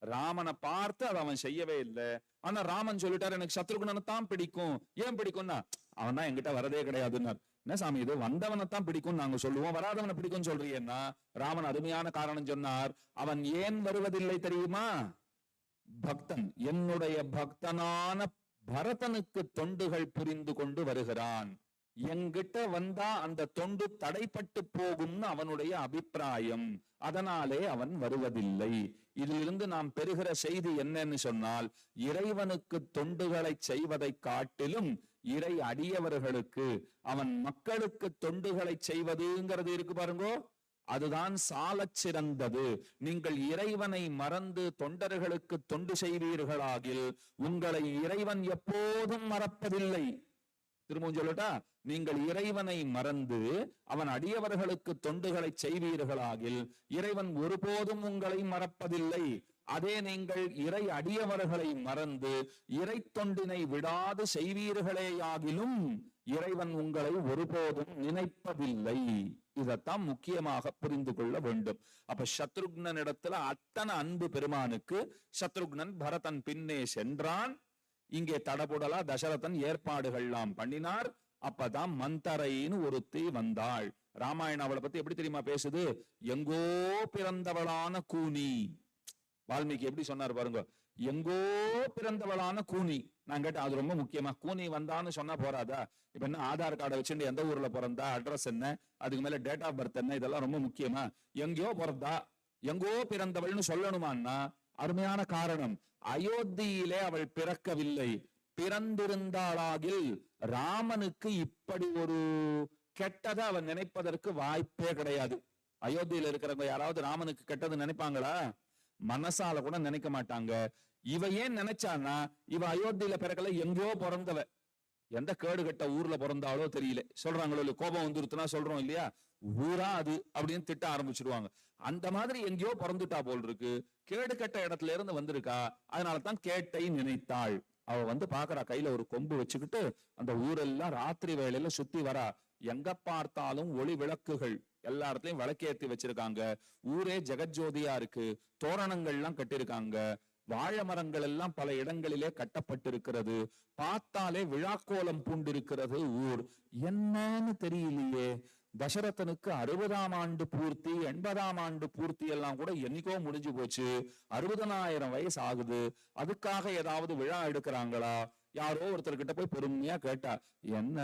ராமனை பார்த்து அதை அவன் செய்யவே இல்லை. ஆனா ராமன் சொல்லிட்டாரு எனக்கு சத்ருக்னனை தான் பிடிக்கும். ஏன் பிடிக்கும்னா அவன் தான் என்கிட்ட வரதே கிடையாதுன்னார். என்ன சாமி இது? வந்தவனைத்தான் பிடிக்கும் நாங்க சொல்லுவோம், வராதவனை பிடிக்கும் சொல்றீங்கன்னா? ராமன் அருமையான காரணம் சொன்னார். அவன் ஏன் வருவதில்லை தெரியுமா? பக்தன் என்னுடைய பக்தனான பரதனுக்கு தொண்டுகள் புரிந்து கொண்டு வருகிறான், என்கிட்ட வந்தா அந்த தொண்டு தடைப்பட்டு போகும்னு அவனுடைய அபிப்பிராயம், அதனாலே அவன் வருவதில்லை. இதிலிருந்து நாம் பெறுகிற செய்தி என்னன்னு சொன்னால், இறைவனுக்கு தொண்டுகளை செய்வதை காட்டிலும் இறை அடியவர்களுக்கு அவன் மக்களுக்கு தொண்டுகளை செய்வதுங்கிறது இருக்கு பாருங்கோ, அதுதான் சாலச் சிறந்தது. நீங்கள் இறைவனை மறந்து தொண்டர்களுக்கு தொண்டு செய்வீர்களாகில் உங்களை இறைவன் எப்போதும் மறப்பதில்லை. திரும்பவும் சொல்லட்டா, நீங்கள் இறைவனை மறந்து அவன் அடியவர்களுக்கு தொண்டுகளை செய்வீர்களாகில் இறைவன் ஒருபோதும் உங்களை மறப்பதில்லை. அதே நீங்கள் இறை அடியவர்களை மறந்து இறை தொண்டினை விடாது செய்வீர்களேயாகிலும் இறைவன் உங்களை ஒருபோதும் நினைப்பதில்லை. இதத்தான் முக்கியமாக புரிந்து கொள்ள வேண்டும். அப்ப சத்ருக்னன் இடத்துல அத்தனை அன்பு பெருமானுக்கு சத்ருக்னன் பரதன் பின்னே சென்றான். இங்கே தடபுடலா தசரதன் ஏற்பாடுகள்லாம் பண்ணினார். அப்பதான் மந்தரைன்னு ஒருத்தி வந்தாள். ராமாயணம் அவளை பத்தி எப்படி தெரியுமா பேசுது? எங்கோ பிறந்தவளான கூனி. வால்மீகி எப்படி சொன்னார் பாருங்க, எங்கோ பிறந்தவளான கூனி. நான் கேட்டேன், அது ரொம்ப முக்கியமா? கூனி வந்தான்னு சொன்னா போறாதா? இப்ப என்ன ஆதார் கார்டை வச்சுட்டு எந்த ஊர்ல பிறந்தா, அட்ரஸ் என்ன, அதுக்கு மேல டேட் ஆஃப் பர்த் என்ன, இதெல்லாம் ரொம்ப முக்கியமா? எங்கேயோ பிறந்தா எங்கோ பிறந்தவள்னு சொல்லணுமான்னா அருமையான காரணம். அயோத்தியிலே அவள் பிறக்கவில்லை. பிறந்திருந்தாளாகில் ராமனுக்கு இப்படி ஒரு கெட்டதை அவன் நினைப்பதற்கு வாய்ப்பே கிடையாது. அயோத்தியில இருக்கிறவங்க யாராவது ராமனுக்கு கெட்டது நினைப்பாங்களா? மனசால கூட நினைக்க மாட்டாங்க. இவ ஏன் நினைச்சான்னா, இவ அயோத்தியில பிறக்கல, எங்கேயோ பிறந்தவ. எந்த கேடு கட்ட ஊர்ல பிறந்தாலோ தெரியல. சொல்றாங்களோ, கோபம் வந்துருத்துனா சொல்றோம் இல்லையா, ஊரா அது அப்படின்னு திட்ட ஆரம்பிச்சிருவாங்க. அந்த மாதிரி எங்கேயோ பிறந்துட்டா போல் இருக்கு, கேடு கட்ட இடத்துல இருந்து வந்திருக்கா, அதனாலதான் கேட்டை நினைத்தாள். அவ வந்து பாக்குறா, கையில ஒரு கொம்பு வச்சுக்கிட்டு அந்த ஊரெல்லாம் ராத்திரி வேளையில சுத்தி வரா. எங்க பார்த்தாலும் ஒளி விளக்குகள், எல்லா இடத்துலயும் விளக்கேத்தி வச்சிருக்காங்க. ஊரே ஜெகஜோதியா இருக்கு. தோரணங்கள்லாம் கட்டிருக்காங்க. வாழை மரங்கள் எல்லாம் பல இடங்களிலே கட்டப்பட்டிருக்கிறது. பார்த்தாலே விழாக்கோலம் பூண்டிருக்கிறது ஊர். என்னன்னு தெரியலையே. தசரதனுக்கு 60ஆம் ஆண்டு பூர்த்தி, 80ஆம் ஆண்டு பூர்த்தி எல்லாம் கூட என்னைக்கோ முடிஞ்சு போச்சு. 60,000 வயசு ஆகுது. அதுக்காக ஏதாவது விழா எடுக்கிறாங்களா? யாரோ ஒருத்தர்கிட்ட போய் பொறுமையா கேட்டா, என்ன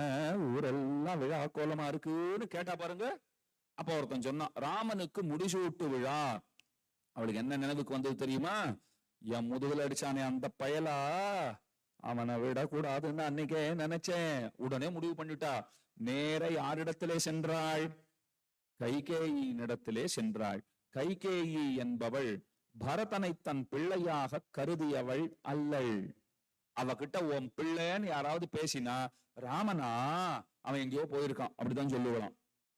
ஊரெல்லாம் விழா கோலமா இருக்குன்னு கேட்டா பாருங்க. அப்ப ஒருத்தன் சொன்னான், ராமனுக்கு முடிசூட்டு விழா. அவளுக்கு என்ன நினைவுக்கு வந்தது தெரியுமா? என் முதுகுல அடிச்சானே அந்த பயலா, அவனை விடக்கூடாதுன்னு அன்னைக்கே நினைச்சேன். உடனே முடிவு பண்ணிட்டா. நேர யாரிடத்திலே சென்றாள்? கைகேயினிடத்திலே சென்றாள். கைகேயி என்பவள் பரதனை தன் பிள்ளையாக கருதியவள் அல்லள். அவகிட்ட உன் பிள்ளைன்னு யாராவது பேசினா, ராமனா அவன் எங்கேயோ போயிருக்கான் அப்படிதான் சொல்லுவான்.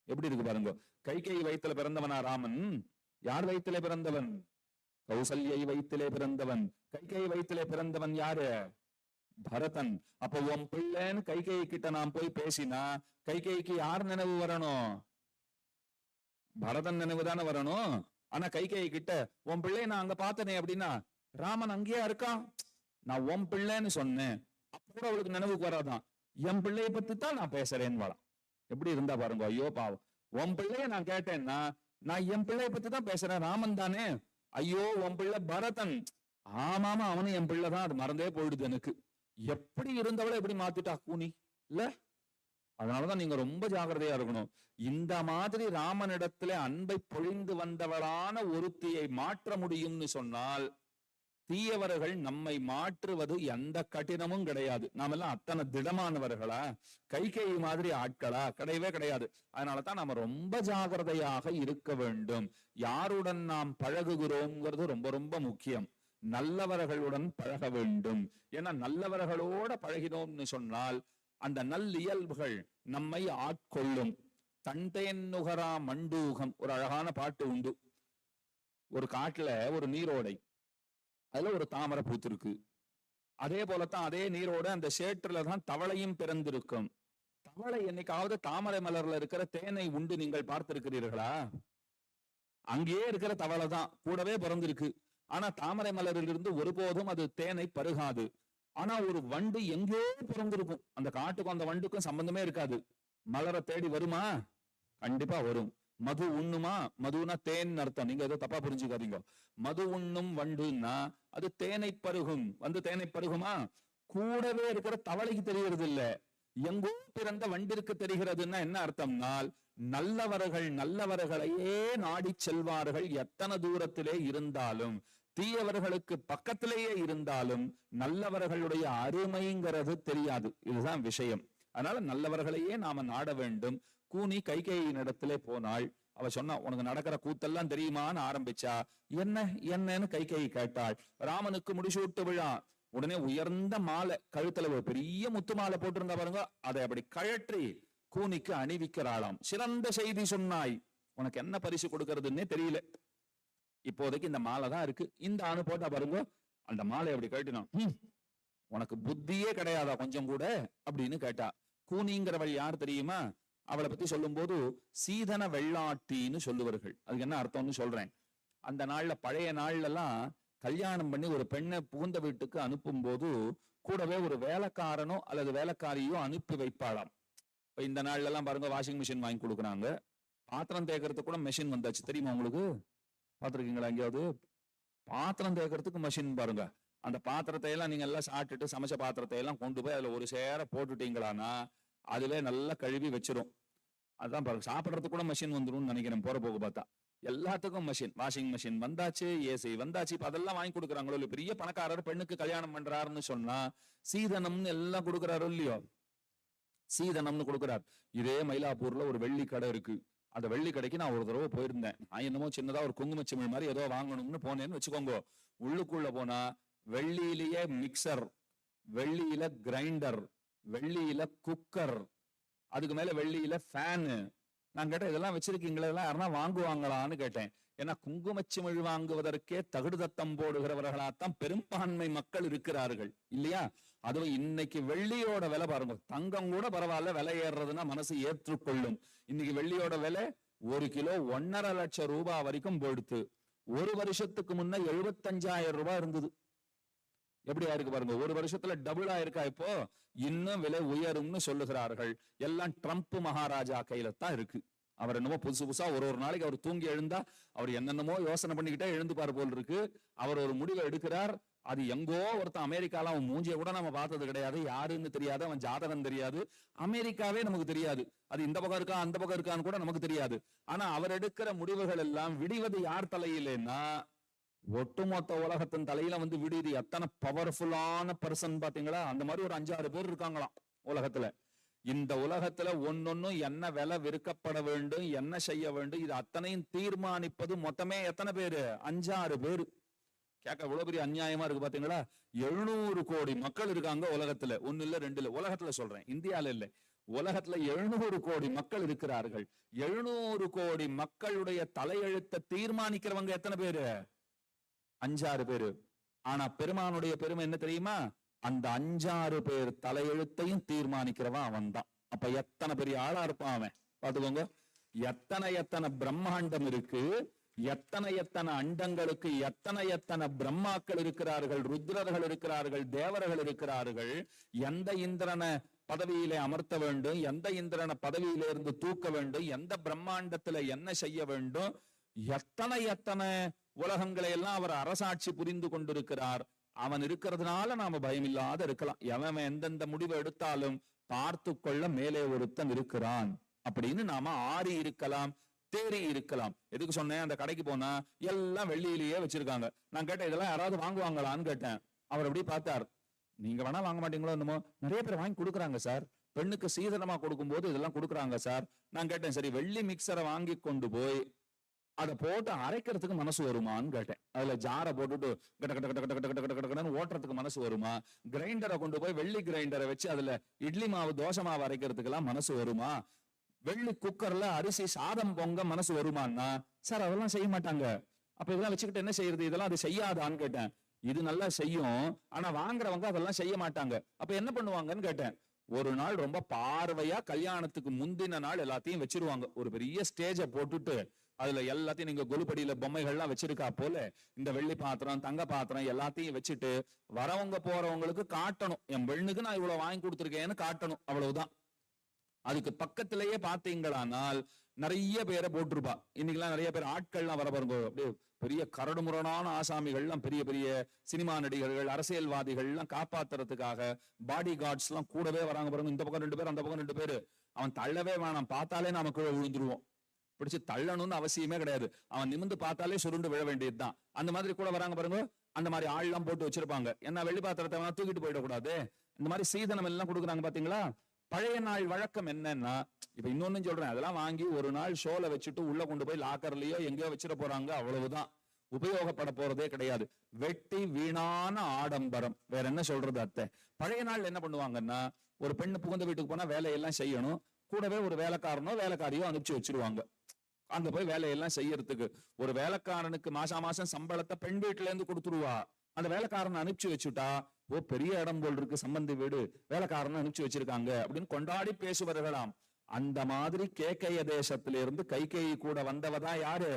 எப்படி இருக்கு பாருங்க. கைகேயி வயித்துல பிறந்தவனா ராமன்? யார் வயிற்றிலே பிறந்தவன்? கௌசல்யை வயிற்றிலே பிறந்தவன். கைகேயி வயிற்றிலே பிறந்தவன் யாரு? பரதன். அப்ப உன் பிள்ளைன்னு கைகேயி கிட்ட நாம் போய் பேசினா, கைகேயிக்கு யார் நினைவு வரணும்? பரதன் நினைவு தானே வரணும். ஆனா கைகேயி கிட்ட உன் பிள்ளைய நான் அங்க பார்த்தனே அப்படின்னா, ராமன் அங்கேயா இருக்கான், நான் உன் பிள்ளைன்னு சொன்னேன், அப்ப கூட அவளுக்கு நினைவுக்கு வராதான். என் பிள்ளைய பத்தி தான் நான் பேசுறேன்னு வாழ. எப்படி இருந்தா பாருங்க. ஐயோ பாவம். உன் பிள்ளைய நான் கேட்டேன்னா, நான் என் பிள்ளைய பத்தி தான் பேசுறேன், ராமன் தானே. ஐயோ உன் பிள்ளை பரதன். ஆமாமா, அவனும் என் பிள்ளைதான், அது மறந்தே போயிடுது எனக்கு. எப்படி இருந்தவளை எப்படி மாத்திட்டா கூனி இல்ல? அதனாலதான் நீங்க ரொம்ப ஜாக்கிரதையா இருக்கணும். இந்த மாதிரி ராமனிடத்துல அன்பை பொழிந்து வந்தவளான ஒருத்தியை மாற்ற முடியும்னு சொன்னால், தீயவர்கள் நம்மை மாற்றுவது எந்த கடினமும் கிடையாது. நாம எல்லாம் அத்தனை திடமானவர்களா? கைகேயி மாதிரி ஆட்களா? கிடையவே கிடையாது. அதனாலதான் நாம ரொம்ப ஜாகிரதையாக இருக்க வேண்டும். யாருடன் நாம் பழகுகிறோம்ங்கிறது ரொம்ப ரொம்ப முக்கியம். நல்லவர்களுடன் பழக வேண்டும். ஏன்னா நல்லவர்களோட பழகினோம்னு சொன்னால் அந்த நல்லியல்புகள் நம்மை ஆட்கொள்ளும். தண்டேன் நுகரா மண்டூகம் ஒரு அழகான பாட்டு உண்டு. ஒரு காட்டுல ஒரு நீரோடை, அதுல ஒரு தாமரை பூத்திருக்கு. அதே போலத்தான் அதே நீரோட அந்த சேற்றுல தான் தவளையும் பிறந்திருக்கும். தவளை என்னைக்காவது தாமரை மலர்ல இருக்கிற தேனை உண்டு நீங்கள் பார்த்திருக்கிறீர்களா? அங்கேயே இருக்கிற தவளை தான் கூடவே பிறந்திருக்கு. ஆனா தாமரை மலரிலிருந்து ஒருபோதும் அது தேனை பருகாது. ஆனா ஒரு வண்டு எங்கேயோ பிறந்திருக்கும். அந்த காட்டுக்கும் அந்த வண்டுக்கும் சம்பந்தமே இருக்காது. மலரை தேடி வருமா? கண்டிப்பா வரும். மது உண்ணுமா? மதுனா தேன் அர்த்தம், நீங்க ஏதோ தப்பா புரிஞ்சுக்காதீங்க. மது உண்ணும் வண்டுன்னா அது தேனை பருகும். வந்து தேனை பருகுமா? கூடவே இருக்கிற தவளைக்கு தெரியறது இல்ல, எங்கோ பிறந்த வண்டிற்கு தெரிகிறதுன்னா என்ன அர்த்தம்னால், நல்லவர்கள் நல்லவர்களையே நாடி செல்வார்கள். எத்தனை தூரத்திலே இருந்தாலும், தீயவர்களுக்கு பக்கத்திலேயே இருந்தாலும் நல்லவர்களுடைய அருமைங்கிறது தெரியாது. இதுதான் விஷயம். அதனால நல்லவர்களையே நாம நாட வேண்டும். கூனி கைகேயின் இடத்திலே போனாள். அவ சொன்னா, உனக்கு நடக்கிற கூத்தெல்லாம் தெரியுமான்னு ஆரம்பிச்சா. என்ன என்னன்னு கைகேயி கேட்டாள். ராமனுக்கு முடிசூட்டு விழா. உடனே உயர்ந்த மாலை, கழுத்துல ஒரு பெரிய முத்து மாலை போட்டிருந்தா பாருங்க, அதை அப்படி கழற்றி கூனிக்கு அணிவிக்கிறாளாம். சிறந்த செய்தி சொன்னாய், உனக்கு என்ன பரிசு கொடுக்கறதுன்னே தெரியல, இப்போதைக்கு இந்த மாலை தான் இருக்கு, இந்த ஆணு போட்டா பாருங்க. அந்த மாலை அப்படி கழட்டினான். உனக்கு புத்தியே கிடையாதா கொஞ்சம் கூட அப்படின்னு கேட்டா. கூனிங்கிறவள் யார் தெரியுமா? அவளை பத்தி சொல்லும் போது சீதன வெள்ளாட்டின்னு சொல்லுவார்கள். அதுக்கு என்ன அர்த்தம்னு சொல்றேன். அந்த நாள்ல, பழைய நாள்ல எல்லாம் கல்யாணம் பண்ணி ஒரு பெண்ணை புகுந்த வீட்டுக்கு அனுப்பும் போது கூடவே ஒரு வேலைக்காரனோ அல்லது வேலைக்காரியோ அனுப்பி வைப்பாளாம். இப்ப இந்த நாள்ல எல்லாம் பாருங்க, வாஷிங் மிஷின் வாங்கி கொடுக்குறாங்க. பாத்திரம் தேய்க்கிறதுக்கு கூட மெஷின் வந்தாச்சு, தெரியுமா உங்களுக்கு? பாத்திருக்கீங்களா எங்கேயாவது? பாத்திரம் தேய்க்கிறதுக்கு மெஷின் பாருங்க. அந்த பாத்திரத்தை எல்லாம் நீங்க எல்லாம் சாப்பிட்டுட்டு சமைச்ச பாத்திரத்தை எல்லாம் கொண்டு போய் அதுல ஒரு சேர போட்டுட்டீங்களான்னா அதுவே நல்லா கழுவி வச்சிரும். அதுதான் பாருங்க, சாப்பிட்றதுக்கு கூட மெஷின் வந்துடும் நினைக்கிறேன் போற போக பார்த்தா. எல்லாத்துக்கும் மெஷின், வாஷிங் மிஷின் வந்தாச்சு, ஏசி வந்தாச்சு. இப்ப அதெல்லாம் வாங்கி கொடுக்குறாங்களோ இல்லையோ. பெரிய பணக்காரர் பெண்ணுக்கு கல்யாணம் பண்றாருன்னு சொன்னா சீதனம்னு எல்லாம் கொடுக்குறாரோ இல்லையோ, சீதனம்னு கொடுக்குறார். இதே மயிலாப்பூர்ல ஒரு வெள்ளி கடை இருக்கு. அந்த வெள்ளி கடைக்கு நான் ஒரு தடவை போயிருந்தேன். நான் என்னமோ சின்னதா ஒரு குங்குமச்சிமிழ் மாதிரி ஏதோ வாங்கணும்னு போனேன்னு வச்சுக்கோங்க. உள்ளுக்குள்ள போனா வெள்ளியிலேயே மிக்சர், வெள்ளியில கிரைண்டர், வெள்ளியில குக்கர், அதுக்கு மேல வெள்ளியில ஃபேனு. நான் கேட்டேன், இதெல்லாம் வச்சிருக்கீங்களா, இதெல்லாம் யாருன்னா வாங்குவாங்களான்னு கேட்டேன். ஏன்னா குங்குமச்சிமிழ் வாங்குவதற்கே தகுடு தத்தம் போடுகிறவர்களாத்தான் பெரும்பான்மை மக்கள் இருக்கிறார்கள் இல்லையா? அதுவும் இன்னைக்கு வெள்ளியோட விலை பாருங்க, தங்கம் கூட பரவாயில்ல, விலை ஏறுறதுன்னா மனசு ஏற்றுக்கொள்ளும். இன்னைக்கு வெள்ளியோட விலை 1 கிலோ 1.5 லட்சம் ரூபாய் வரைக்கும் போயிடுத்து. ஒரு வருஷத்துக்கு முன்ன 75,000 ரூபாய் இருந்தது. எப்படியா இருக்கு பாருங்க, ஒரு வருஷத்துல டபுள் ஆயிருக்கா. இப்போ இன்னும் விலை உயரும்னு சொல்லுகிறார்கள். எல்லாம் ட்ரம்ப் மகாராஜா கையில தான் இருக்கு. அவர் என்னமோ புதுசு புதுசா ஒரு நாளைக்கு அவர் தூங்கி எழுந்தா அவர் என்னென்னமோ யோசனை பண்ணிக்கிட்டே எழுந்துப்பார் போல் இருக்கு. அவர் ஒரு முடிவை எடுக்கிறார். அது எங்கோ ஒருத்தன் அமெரிக்கால, அவன் மூஞ்சிய கூட நம்ம பார்த்தது கிடையாது, யாருன்னு தெரியாது, அவன் ஜாதகம் தெரியாது, அமெரிக்காவே நமக்கு தெரியாது, அது இந்த பக்கம் இருக்கா அந்த பக்கம் இருக்கான்னு கூட நமக்கு தெரியாது. ஆனா அவர் எடுக்கிற முடிவுகள் எல்லாம் விடிவது யார் தலையிலேன்னா ஒட்டுமொத்த உலகத்தின் தலையில வந்து விடுது. எத்தனை பவர்ஃபுல்லான பர்சன் பாத்தீங்களா? அந்த மாதிரி ஒரு 5-6 பேர் இருக்காங்களாம் உலகத்துல. இந்த உலகத்துல ஒன்னொன்னும் என்ன விலை விற்கப்பட வேண்டும், என்ன செய்ய வேண்டும், இது அத்தனையும் தீர்மானிப்பது மொத்தமே எத்தனை பேரு? 5-6 பேரு. கேட்க இவ்வளவு பெரிய அநியாயமா இருக்கு பாத்தீங்களா? 700 கோடி மக்கள் இருக்காங்க உலகத்துல. 1 இல்ல 2 இல்ல, உலகத்துல சொல்றேன், இந்தியால இல்ல, உலகத்துல 700 கோடி மக்கள் இருக்கிறார்கள். 700 கோடி மக்களுடைய தலையெழுத்தை தீர்மானிக்கிறவங்க எத்தனை பேரு? 5-6 பேரு. ஆனா பெருமானுடைய பெருமை என்ன தெரியுமா? அந்த 5-6 பேர் தலையெழுத்தையும் தீர்மானிக்கிறவன் அவன் தான். அப்ப எத்தனை பெரிய ஆளா இருப்பான் அவன் பாத்துக்கோங்க. எத்தனை பிரம்மாண்டம் இருக்கு, எத்தனை அண்டங்களுக்கு எத்தனை பிரம்மாக்கள் இருக்கிறார்கள், ருத்ரர்கள் இருக்கிறார்கள், தேவர்கள் இருக்கிறார்கள். எந்த இந்திரனை பதவியிலே அமர்த்த வேண்டும், எந்த இந்திரனை பதவியில இருந்து தூக்க வேண்டும், எந்த பிரம்மாண்டத்துல என்ன செய்ய வேண்டும், எத்தனை உலகங்களை எல்லாம் அவர் அரசாட்சி புரிந்து கொண்டிருக்கிறார். அவன் இருக்கிறதுனால நாம பயமில்லாத இருக்கலாம். எவன் எந்தெந்த முடிவை எடுத்தாலும் பார்த்து கொள்ள மேலே ஒருத்தன் இருக்கிறான் அப்படின்னு நாம ஆறி இருக்கலாம், தேறி இருக்கலாம். எதுக்கு சொன்னேன்? அந்த கடைக்கு போனா எல்லாம் வெள்ளியிலேயே வச்சிருக்காங்க. நான் கேட்டேன், இதெல்லாம் யாராவது வாங்குவாங்களான்னு கேட்டேன். அவர் அப்படி பார்த்தார். நீங்க வேணா வாங்க மாட்டீங்களோ என்னமோ, நிறைய பேர் வாங்கி கொடுக்குறாங்க சார், பெண்ணுக்கு சீதனமா கொடுக்கும் போது இதெல்லாம் கொடுக்குறாங்க சார். நான் கேட்டேன், சரி வெள்ளி மிக்சரை வாங்கி கொண்டு போய் அதை போட்டு அரைக்கிறதுக்கு மனசு வருமான்னு கேட்டேன். அதுல ஜாரை போட்டுட்டு கட்ட கட்ட கட்ட கட்ட கட்ட கட்ட கட்டன்னு ஓட்டுறதுக்கு மனசு வருமா? கிரைண்டரை கொண்டு போய் வெள்ளி கிரைண்டரை வச்சு அதுல இட்லி மாவு தோசை மாவு அரைக்கிறதுக்கு எல்லாம் மனசு வருமா? வெள்ளி குக்கர்ல அரிசி சாதம் பொங்க மனசு வருமானா? சார் அதெல்லாம் செய்ய மாட்டாங்க. அப்ப இதெல்லாம் வச்சுக்கிட்டு என்ன செய்யறது? இதெல்லாம் அது செய்யாதான்னு கேட்டேன். இது நல்லா செய்யும், ஆனா வாங்குறவங்க அதெல்லாம் செய்ய மாட்டாங்க. அப்ப என்ன பண்ணுவாங்கன்னு கேட்டேன். ஒரு நாள் ரொம்ப பார்வையா கல்யாணத்துக்கு முந்தின நாள் எல்லாத்தையும் வச்சிருவாங்க. ஒரு பெரிய ஸ்டேஜை போட்டுட்டு அதுல எல்லாத்தையும் நீங்க கொலுப்படியில பொம்மைகள்லாம் வச்சிருக்கா போல இந்த வெள்ளி பாத்திரம் தங்க பாத்திரம் எல்லாத்தையும் வச்சுட்டு வரவங்க போறவங்களுக்கு காட்டணும், என் பெண்ணுக்கு நான் இவ்வளவு வாங்கி கொடுத்துருக்கேன்னு காட்டணும், அவ்வளவுதான். அதுக்கு பக்கத்திலேயே பார்த்தீங்களானால் நிறைய பேரை போட்டிருப்பா. இன்னைக்கெல்லாம் நிறைய பேர் ஆட்கள்லாம் வர பாருங்க, அப்படியே பெரிய கரடுமுரடான ஆசாமிகள்லாம், பெரிய பெரிய சினிமா நடிகர்கள், அரசியல்வாதிகள் எல்லாம் காப்பாத்துறதுக்காக பாடி கார்ட்ஸ் எல்லாம் கூடவே வராங்க பாருங்க. இந்த பக்கம் 2 பேர், அந்த பக்கம் 2 பேரு. அவன் தள்ளவே வேணாம், பார்த்தாலே நாம கீழே விழுந்துருவோம். பிடிச்சு தள்ளணும்னு அவசியமே கிடையாது, அவன் நிமிந்து பார்த்தாலே சுருண்டு விழ வேண்டியதுதான். அந்த மாதிரி கூட வராங்க பாருங்க. அந்த மாதிரி ஆள்லாம் போட்டு வச்சிருப்பாங்க. என்ன வெள்ளி பாத்திரத்தை தூக்கிட்டு போயிடக்கூடாது. இந்த மாதிரி சீதனம் எல்லாம் கொடுக்குறாங்க பாத்தீங்களா. பழைய நாள் வழக்கம் என்னன்னா, இப்ப இன்னொன்னு சொல்றேன், அதெல்லாம் வாங்கி ஒரு நாள் ஷோல வச்சுட்டு உள்ள கொண்டு போய் லாக்கர்லயோ எங்கேயோ வச்சிட போறாங்க, அவ்வளவுதான். உபயோகப்பட போறதே கிடையாது. வெட்டி வீணான ஆடம்பரம். வேற என்ன சொல்றது அத்தை? பழைய நாள் என்ன பண்ணுவாங்கன்னா, ஒரு பெண்ணு புகுந்த வீட்டுக்கு போனா வேலையெல்லாம் செய்யணும், கூடவே ஒரு வேலைக்காரனோ வேலைக்காரியோ அனுப்பிச்சு வச்சிருவாங்க. அங்க போய் வேலையெல்லாம் செய்யறதுக்கு ஒரு வேலைக்காரனுக்கு மாசம் சம்பளத்தை பெண் வீட்டுல இருந்து கொடுத்துருவா. அந்த வேலைக்காரனை அனுப்பிச்சு வச்சுட்டா, ஓ பெரிய இடம் போல் இருக்கு, சம்பந்தி வீடு, வேலைக்காரனை அனுப்பிச்சு வச்சிருக்காங்க அப்படின்னு கொண்டாடி பேசுவார்களாம். அந்த மாதிரி கேக்கைய தேசத்திலிருந்து கைகேயி கூட வந்தவதான் யாரு?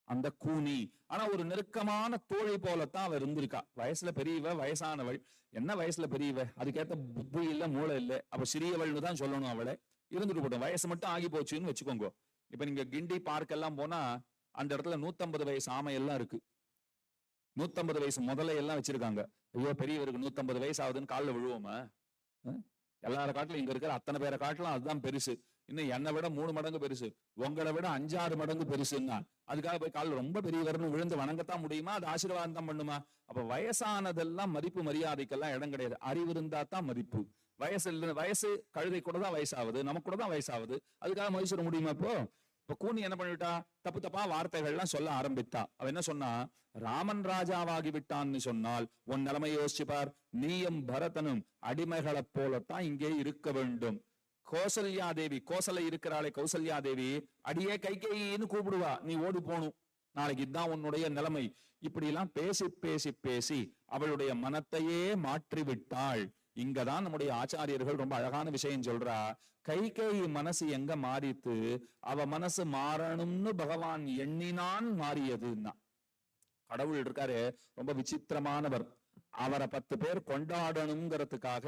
அந்த கூனி. ஆனா ஒரு நெருக்கமான தோழி போலத்தான் அவ இருந்திருக்கா. வயசுல பெரியவ, வயசானவள். என்ன வயசுல பெரியவ, அதுக்கேத்த புத்தி இல்ல, மூளை இல்ல, அப்ப சிறியவள்னு தான் சொல்லணும். அவளை இருந்துட்டு போட்டோம், வயசு மட்டும் ஆகி போச்சுன்னு வச்சுக்கோங்க. இப்ப நீங்க கிண்டி பார்க் எல்லாம் போனா அந்த இடத்துல 150 வயசு ஆமை எல்லாம் இருக்கு, 150 வயசு முதலை எல்லாம் வச்சிருக்காங்க. ஐயோ பெரியவருக்கு 150 வயசு ஆகுதுன்னு காலில் விழுவோமா? எல்லார காட்டிலும் இங்க இருக்கிற அத்தனை பேரை காட்டிலும் அதுதான் பெருசு. இன்னும் என்னை விட 3 மடங்கு பெருசு, உங்களை விட 5-6 மடங்கு பெருசுன்னா அதுக்காக போய் காலில் ரொம்ப பெரியவர்னு விழுந்து வணங்கத்தான் முடியுமா? அது ஆசீர்வாதம் தான் பண்ணுமா? அப்ப வயசானதெல்லாம் மதிப்பு மரியாதைக்கெல்லாம் இடம் கிடையாது. அறிவு இருந்தா தான் மதிப்பு. வயசு கழுதை கூட தான் வயசாகுது, நமக்கு கூட தான் வயசாகுது, அதுக்காக மதிச்சிட முடியுமா? இப்ப கூனி என்ன பண்ணிவிட்டா, தப்பு தப்பா வார்த்தைகள்லாம் சொல்ல ஆரம்பித்தா. அவ என்ன சொன்னா, ராமன் ராஜாவாகி விட்டான்னு சொன்னால் உன் நிலைமை யோசிச்சுப்பார், நீயும் பரதனும் அடிமைகளை போலத்தான் இங்கே இருக்க வேண்டும். கௌசல்யா தேவி, கோசலை இருக்கிறாளே கௌசல்யா தேவி, அடியே கைகேயின்னு கூப்பிடுவா, நீ ஓடி போகணும், நாளைக்கு இதுதான் உன்னுடைய நிலைமை. இப்படி எல்லாம் பேசி பேசி பேசி அவளுடைய மனத்தையே மாற்றி விட்டாள். இங்கதான் நம்முடைய ஆச்சாரியர்கள் ரொம்ப அழகான விஷயம் சொல்றா. கைகேயி மனசு எங்க மாறித்து, அவ மனசு மாறணும்னு பகவான் எண்ணினான் மாறியதுன்னா. கடவுள் இருக்காரு, ரொம்ப விசித்திரமானவர். அவரை 10 பேர் கொண்டாடணுங்கிறதுக்காக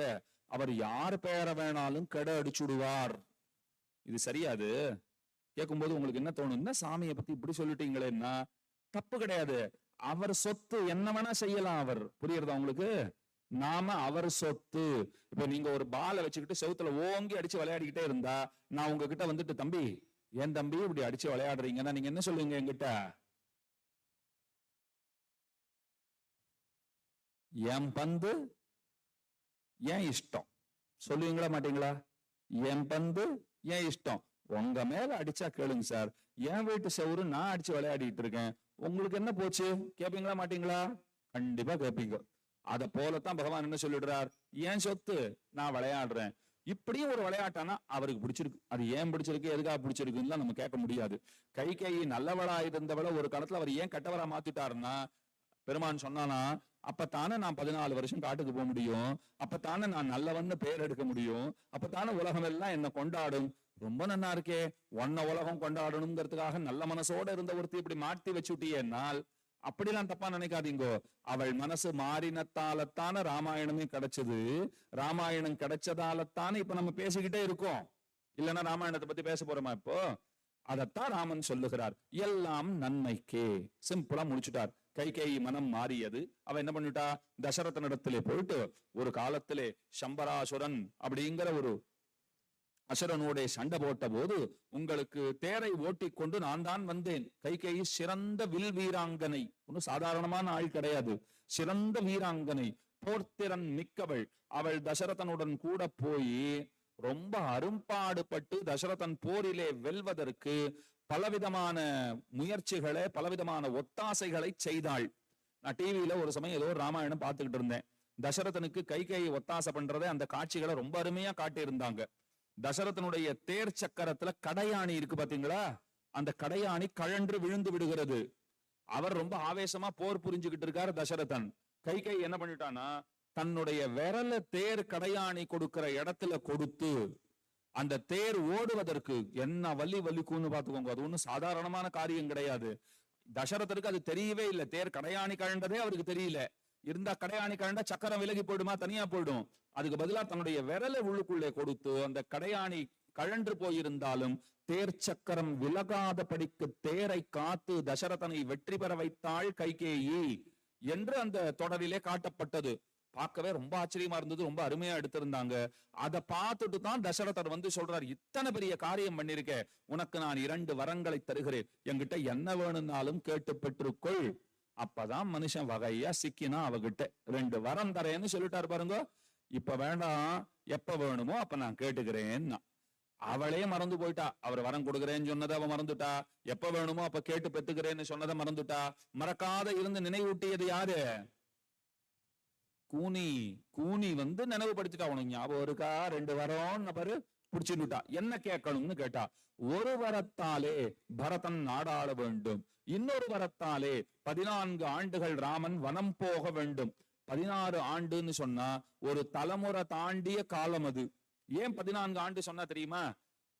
அவர் யார் பேரை வேணாலும் கெட அடிச்சுடுவார். இது சரியாது? கேட்கும்போது உங்களுக்கு என்ன தோணும், என்ன சாமியை பத்தி இப்படி சொல்லிட்டீங்களேன்னா, தப்பு கிடையாது. அவர் சொத்து, என்ன வேணா செய்யலாம் அவர். புரியுறதா உங்களுக்கு? நாம அவர் சொத்து. இப்ப நீங்க ஒரு பாலை வச்சுக்கிட்டு செவுத்துல ஓங்கி அடிச்சு விளையாடிக்கிட்டே இருந்தா, நான் உங்ககிட்ட வந்துட்டு, தம்பி ஏன் தம்பி இப்படி அடிச்சு விளையாடுறீங்கன்னா நீங்க என்ன சொல்லுவீங்க என்கிட்ட? என் பந்து ஏன் இஷ்டம் சொல்லுவீங்களா மாட்டீங்களா? என் பந்து ஏன் இஷ்டம், உங்க மேல அடிச்சா கேளுங்க சார், என் வீட்டு செவுரு நான் அடிச்சு விளையாடிட்டு இருக்கேன், உங்களுக்கு என்ன போச்சு கேப்பீங்களா மாட்டீங்களா? கண்டிப்பா கேப்பீங்க. அத போலத்தான் பகவான் என்ன சொல்லிடுறார், ஏன் சொத்து நான் விளையாடுறேன். இப்படியும் ஒரு விளையாட்டானா அவருக்கு பிடிச்சிருக்கு. அது ஏன் பிடிச்சிருக்கு, எதுக்காக பிடிச்சிருக்குன்னு நம்ம கேட்க முடியாது. கைகேயி நல்லவளா இருந்தவளை ஒரு காலத்துல அவர் ஏன் கெட்டவரா மாத்திட்டாருன்னா, பெருமான் சொன்னானா, அப்பத்தானே நான் 14 வருஷம் காட்டுக்கு போக முடியும், அப்பத்தானே நான் நல்லவன்னு பேர் எடுக்க முடியும், அப்பத்தானே உலகம் எல்லாம் என்ன கொண்டாடும். ரொம்ப நன்னா இருக்கே, உன்ன உலகம் கொண்டாடணுங்கிறதுக்காக நல்ல மனசோட இருந்த ஒருத்தி இப்படி மாட்டி வச்சுட்டியேனால், அப்படிலாம் தப்பா நினைக்காதீங்கோ. அவள் மனசு மாறினத்தாலத்தான ராமாயணமே கிடைச்சது. ராமாயணம் கிடைச்சதாலத்தானே இப்ப நம்ம பேசிக்கிட்டே இருக்கோம். இல்லைன்னா ராமாயணத்தை பத்தி பேச போறோமா? இப்போ அதத்தான் ராமன் சொல்லுகிறார், எல்லாம் நன்மைக்கே. சிம்பிளா முடிச்சுட்டார். கைகேயி மனம் மாறியது. அவ என்ன பண்ணிட்டா, தசரதனிடத்திலே போயிட்டு, ஒரு காலத்திலே சம்பராசுரன் அப்படிங்கிற ஒரு அசுரனோட சண்டை போட்ட போது, உங்களுக்கு தேரை ஓட்டி கொண்டு நான் தான் வந்தேன். கைகேயி சிறந்த வில் வீராங்கனை, ஒன்னும் சாதாரணமான ஆள் கிடையாது, சிறந்த வீராங்கனை, போர்த்திறன் மிக்கவள். அவள் தசரதனுடன் கூட போய் ரொம்ப அரும்பாடுபட்டு தசரதன் போரிலே வெல்வதற்கு பலவிதமான முயற்சிகளை, பலவிதமான ஒத்தாசைகளை செய்தாள். நான் டிவியில ஒரு சமயம் ஏதோ ராமாயணம் பார்த்துக்கிட்டு இருந்தேன். தசரதனுக்கு கைகேயி ஒத்தாசை பண்றதை, அந்த காட்சிகளை ரொம்ப அருமையா காட்டியிருந்தாங்க. தசரதனுடைய தேர் சக்கரத்துல கடையாணி இருக்கு பாத்தீங்களா, அந்த கடையாணி கழன்று விழுந்து விடுகிறது. அவர் ரொம்ப ஆவேசமா போர் புரிஞ்சுக்கிட்டு இருக்காரு தசரதன். கைகேயி என்ன பண்ணிட்டானா, தன்னுடைய விரல தேர் கடையாணி கொடுக்கிற இடத்துல கொடுத்து, அந்த தேர் ஓடுவதற்கு என்ன வலிக்கும்னு பாத்துக்கோங்க. அது ஒண்ணும் சாதாரணமான காரியம் கிடையாது. தசரதருக்கு அது தெரியவே இல்லை, தேர் கடையாணி கழண்டதே அவருக்கு தெரியல. இருந்தா கடையாணி கழண்டா சக்கரம் விலகி போயிடுமா, தனியா போயிடும். அதுக்கு பதிலா தன்னுடைய விரலை உள்ளுக்குள்ளே கொடுத்து அந்த கடையாணி கழன்று போயிருந்தாலும் தேர் சக்கரம் விலகாதபடிக்கு தேரை காத்து தசரதனை வெற்றி பெற வைத்தாள் கைகேயி என்று அந்த தொடரிலே காட்டப்பட்டது. பார்க்கவே ரொம்ப ஆச்சரியமா இருந்தது, ரொம்ப அருமையா எடுத்திருந்தாங்க. அதை பார்த்துட்டு தான் தசரதர் வந்து சொல்றார், இத்தனை பெரிய காரியம் பண்ணிருக்க, உனக்கு நான் 2 வரங்களை தருகிறேன், என்கிட்ட என்ன வேணும்னாலும் கேட்டு பெற்றுக்கொள். அப்பதான் மனுஷன் வகையா சிக்கினா அவகிட்ட 2 வரம் தரேன்னு சொல்லிட்டாரு பாருங்க. இப்ப வேண்டாம், எப்ப வேணுமோ அப்ப நான் கேட்டுக்கிறேன்னா. அவளே மறந்து போயிட்டா, அவர் வரம் கொடுக்குறேன்னு சொன்னதை அவ மறந்துட்டா, எப்ப வேணுமோ அப்ப கேட்டு பெற்றுக்கிறேன்னு சொன்னதை மறந்துட்டா. மறக்காத இருந்து நினைவூட்டியது யாரு? கூனி. கூனி வந்து நினைவுபடுத்திட்டா, உனக்கு ஞாபகம் இருக்கா 2 வரம் பாரு, புடிச்சுட்டா. என்ன கேட்கணும்னு கேட்டா, ஒரு வரத்தாலே பரதன் நாடாள வேண்டும், இன்னொரு வரத்தாலே 14 ஆண்டுகள் ராமன் வனம் போக வேண்டும். 16 ஆண்டுன்னு சொன்னா ஒரு தலைமுறை தாண்டிய காலம் அது. ஏன் 14 ஆண்டு சொன்னா தெரியுமா?